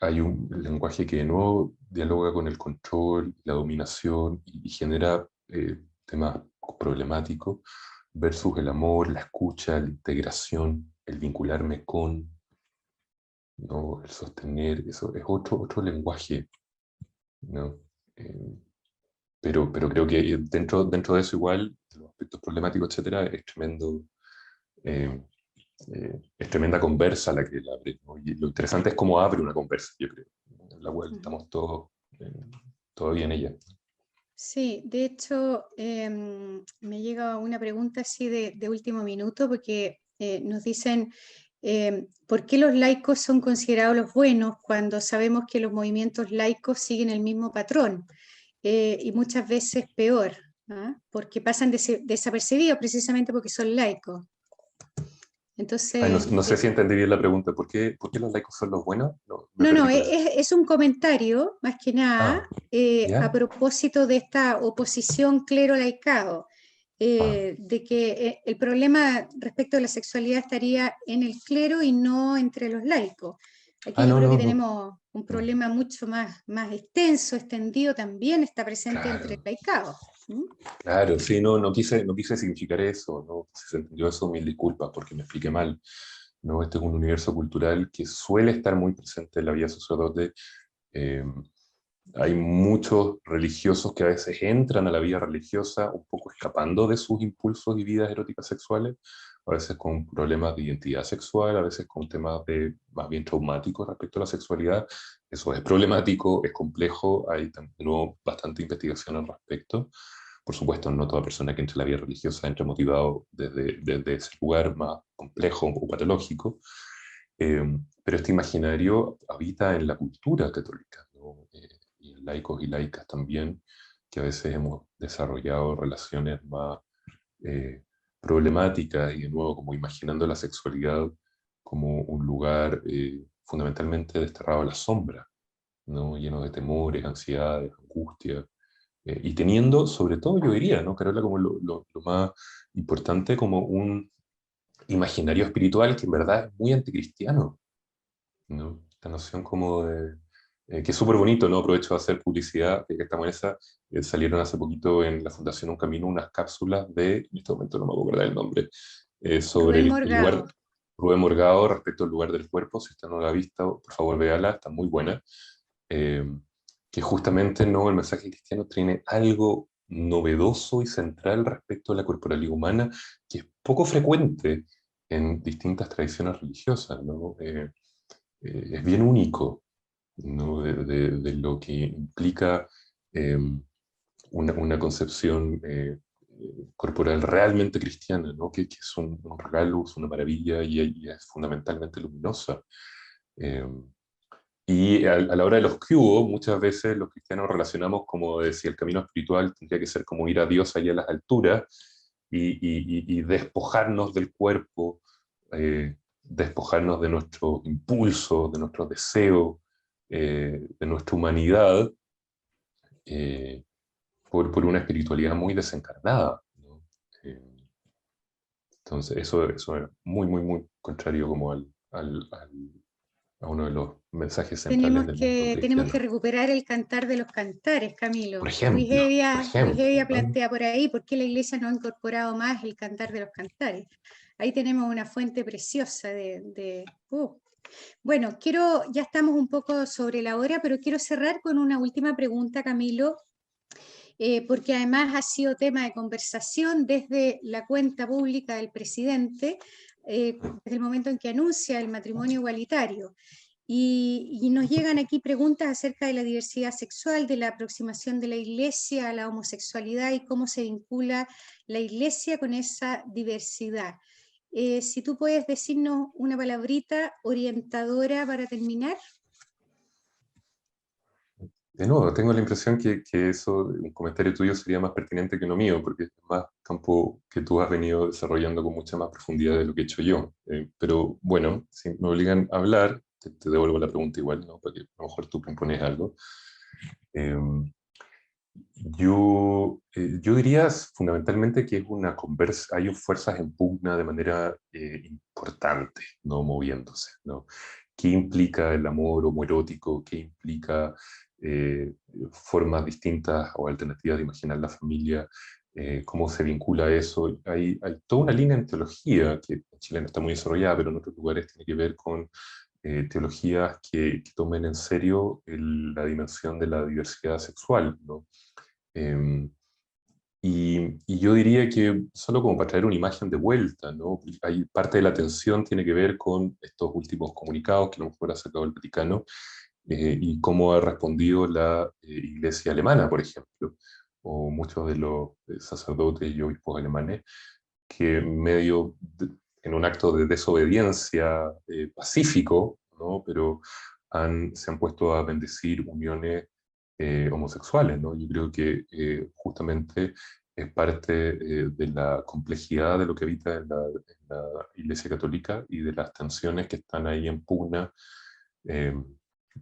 [SPEAKER 2] hay un lenguaje que de nuevo dialoga con el control, la dominación y genera temas problemáticos versus el amor, la escucha, la integración, el vincularme con, ¿no? El sostener, eso es otro lenguaje, ¿no? Eh, pero creo que dentro de eso igual, de los aspectos problemáticos, etcétera, eh, es tremenda conversa la que él abre, ¿no? Y lo interesante es cómo abre una conversa, yo creo, ¿no? En la cual estamos todos todavía en ella.
[SPEAKER 1] Sí, de hecho, me llega una pregunta así de último minuto, porque nos dicen, ¿por qué los laicos son considerados los buenos cuando sabemos que los movimientos laicos siguen el mismo patrón? Y muchas veces peor, ¿ah? Porque pasan desapercibidos precisamente porque son laicos.
[SPEAKER 2] Ay, no,
[SPEAKER 1] Entonces,
[SPEAKER 2] no sé si entendí bien la pregunta. ¿Por qué los laicos son los buenos? No, me
[SPEAKER 1] no,
[SPEAKER 2] perdí con eso.
[SPEAKER 1] es un comentario, más que nada,
[SPEAKER 2] Ah,
[SPEAKER 1] a
[SPEAKER 2] ¿ya?
[SPEAKER 1] propósito de esta oposición clero-laicado,
[SPEAKER 2] Ah,
[SPEAKER 1] de que el problema respecto a la sexualidad estaría en el clero y no entre los laicos. Aquí yo
[SPEAKER 2] no,
[SPEAKER 1] creo que
[SPEAKER 2] no, no.
[SPEAKER 1] tenemos un
[SPEAKER 2] No.
[SPEAKER 1] problema mucho más extenso, extendido, también está presente entre
[SPEAKER 2] Claro,
[SPEAKER 1] laicados. ¿Mm?
[SPEAKER 2] claro, sí, no quise significar eso, ¿no? Si se entendió eso, mil disculpas porque me expliqué mal. ¿No? Este es un universo cultural que suele estar muy presente en la vida sacerdote. Eh, Hay muchos religiosos que a veces entran a la vida religiosa un poco escapando de sus impulsos y vidas eróticas sexuales, a veces con problemas de identidad sexual, a veces con temas más bien traumáticos respecto a la sexualidad. Eso es problemático, es complejo, hay de nuevo bastante investigación al respecto. Por supuesto, no toda persona que entra a la vida religiosa entra motivado desde ese lugar más complejo o patológico, eh, pero este imaginario habita en la cultura católica, ¿no? Y en laicos y laicas también, que a veces hemos desarrollado relaciones más eh, problemáticas y de nuevo como imaginando la sexualidad como un lugar fundamentalmente desterrado a la sombra, ¿no? Lleno de temores, ansiedades, angustias, y teniendo, sobre todo yo diría, ¿no, Carola, como lo más importante, como un imaginario espiritual que en verdad es muy anticristiano, ¿no? Esta noción como de, que es súper bonito, ¿no? Aprovecho de hacer publicidad, que estamos en esa, salieron hace poquito en la Fundación Un Camino unas cápsulas en este momento no me puedo acordar el nombre, sobre
[SPEAKER 1] Rubén
[SPEAKER 2] el lugar,
[SPEAKER 1] Morgado.
[SPEAKER 2] Rubén Morgado, respecto al lugar del cuerpo, si usted no la ha visto, por favor véala, está muy buena, eh, que justamente, ¿no? El mensaje cristiano tiene algo novedoso y central respecto a la corporalidad humana, que es poco frecuente en distintas tradiciones religiosas, ¿no? Es bien único, ¿no? De lo que implica eh, una concepción corporal realmente cristiana, ¿no? Que es un regalo, es una maravilla y es fundamentalmente luminosa. Eh, y a la hora de los que hubo, muchas veces los cristianos relacionamos como de si el camino espiritual tendría que ser como ir a Dios allá a las alturas y despojarnos del cuerpo, despojarnos de nuestros impulsos, de nuestros deseos, de nuestra humanidad, por una espiritualidad muy desencarnada, ¿no? Entonces eso es muy, muy, muy contrario como a uno de los mensajes centrales del mundo
[SPEAKER 1] Tenemos que
[SPEAKER 2] cristiano.
[SPEAKER 1] recuperar el cantar de los cantares,
[SPEAKER 2] Por
[SPEAKER 1] Camilo.
[SPEAKER 2] ejemplo,
[SPEAKER 1] Wigevia
[SPEAKER 2] ¿no?
[SPEAKER 1] plantea por ahí por qué la iglesia no ha incorporado más el cantar de los cantares. Ahí tenemos una fuente preciosa Bueno, ya estamos un poco sobre la hora, pero quiero cerrar con una última pregunta, Camilo, porque además ha sido tema de conversación desde la cuenta pública del presidente, desde el momento en que anuncia el matrimonio igualitario. Y nos llegan aquí preguntas acerca de la diversidad sexual, de la aproximación de la Iglesia a la homosexualidad y cómo se vincula la Iglesia con esa diversidad. Si tú puedes decirnos una palabrita orientadora para terminar.
[SPEAKER 2] De nuevo, tengo la impresión que eso, un comentario tuyo sería más pertinente que uno mío, porque es más campo que tú has venido desarrollando con mucha más profundidad de lo que he hecho yo. Pero bueno, si me obligan a hablar, te devuelvo la pregunta igual, ¿no? Porque a lo mejor tú propones algo. Eh, yo diría fundamentalmente que es una conversa, hay fuerzas en pugna de manera importante, ¿no? Moviéndose, ¿no? ¿Qué implica el amor homoerótico? ¿Qué implica formas distintas o alternativas de imaginar la familia? ¿Cómo se vincula eso? Hay toda una línea en teología que en Chile no está muy desarrollada, pero en otros lugares tiene que ver con teologías que tomen en serio la dimensión de la diversidad sexual, ¿no? Y yo diría que, solo como para traer una imagen de vuelta, ¿no? Hay parte de la tensión tiene que ver con estos últimos comunicados que a lo mejor ha sacado el Vaticano y cómo ha respondido la Iglesia alemana, por ejemplo, o muchos de los sacerdotes y obispos alemanes, que en un acto de desobediencia pacífico, ¿no? Pero se han puesto a bendecir uniones homosexuales, ¿no? Yo creo que justamente es parte de la complejidad de lo que habita en la Iglesia Católica y de las tensiones que están ahí en pugna eh,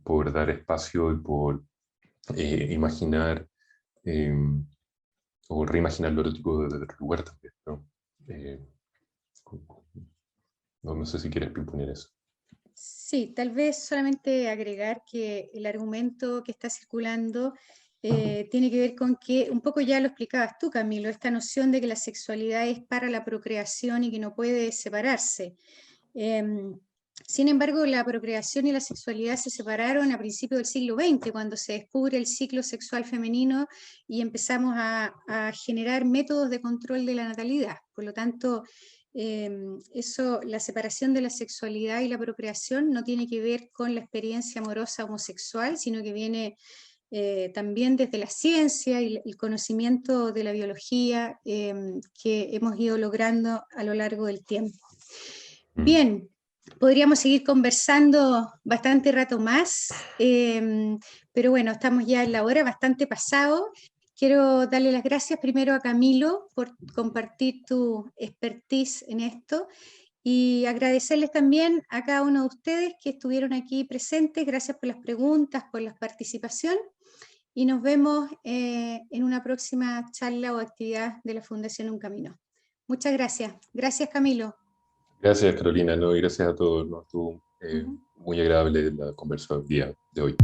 [SPEAKER 2] por dar espacio y por imaginar eh, o reimaginar lo erótico desde otro lugar también, ¿no? Eh, no sé si quieres proponer eso.
[SPEAKER 1] Sí, tal vez solamente agregar que el argumento que está circulando tiene que ver con que, un poco ya lo explicabas tú, Camilo, esta noción de que la sexualidad es para la procreación y que no puede separarse. Sin embargo, la procreación y la sexualidad se separaron a principios del siglo XX, cuando se descubre el ciclo sexual femenino y empezamos a generar métodos de control de la natalidad. Por lo tanto, la separación de la sexualidad y la procreación no tiene que ver con la experiencia amorosa homosexual, sino que viene también desde la ciencia y el conocimiento de la biología que hemos ido logrando a lo largo del tiempo. Bien, podríamos seguir conversando bastante rato más, pero bueno, estamos ya en la hora, bastante pasado. Quiero darle las gracias primero a Camilo por compartir tu expertise en esto y agradecerles también a cada uno de ustedes que estuvieron aquí presentes. Gracias por las preguntas, por la participación y nos vemos en una próxima charla o actividad de la Fundación Un Camino. Muchas gracias. Gracias, Camilo.
[SPEAKER 2] Gracias, Carolina, ¿no? Y gracias a todos, ¿no? Estuvo muy agradable la conversa del día de hoy.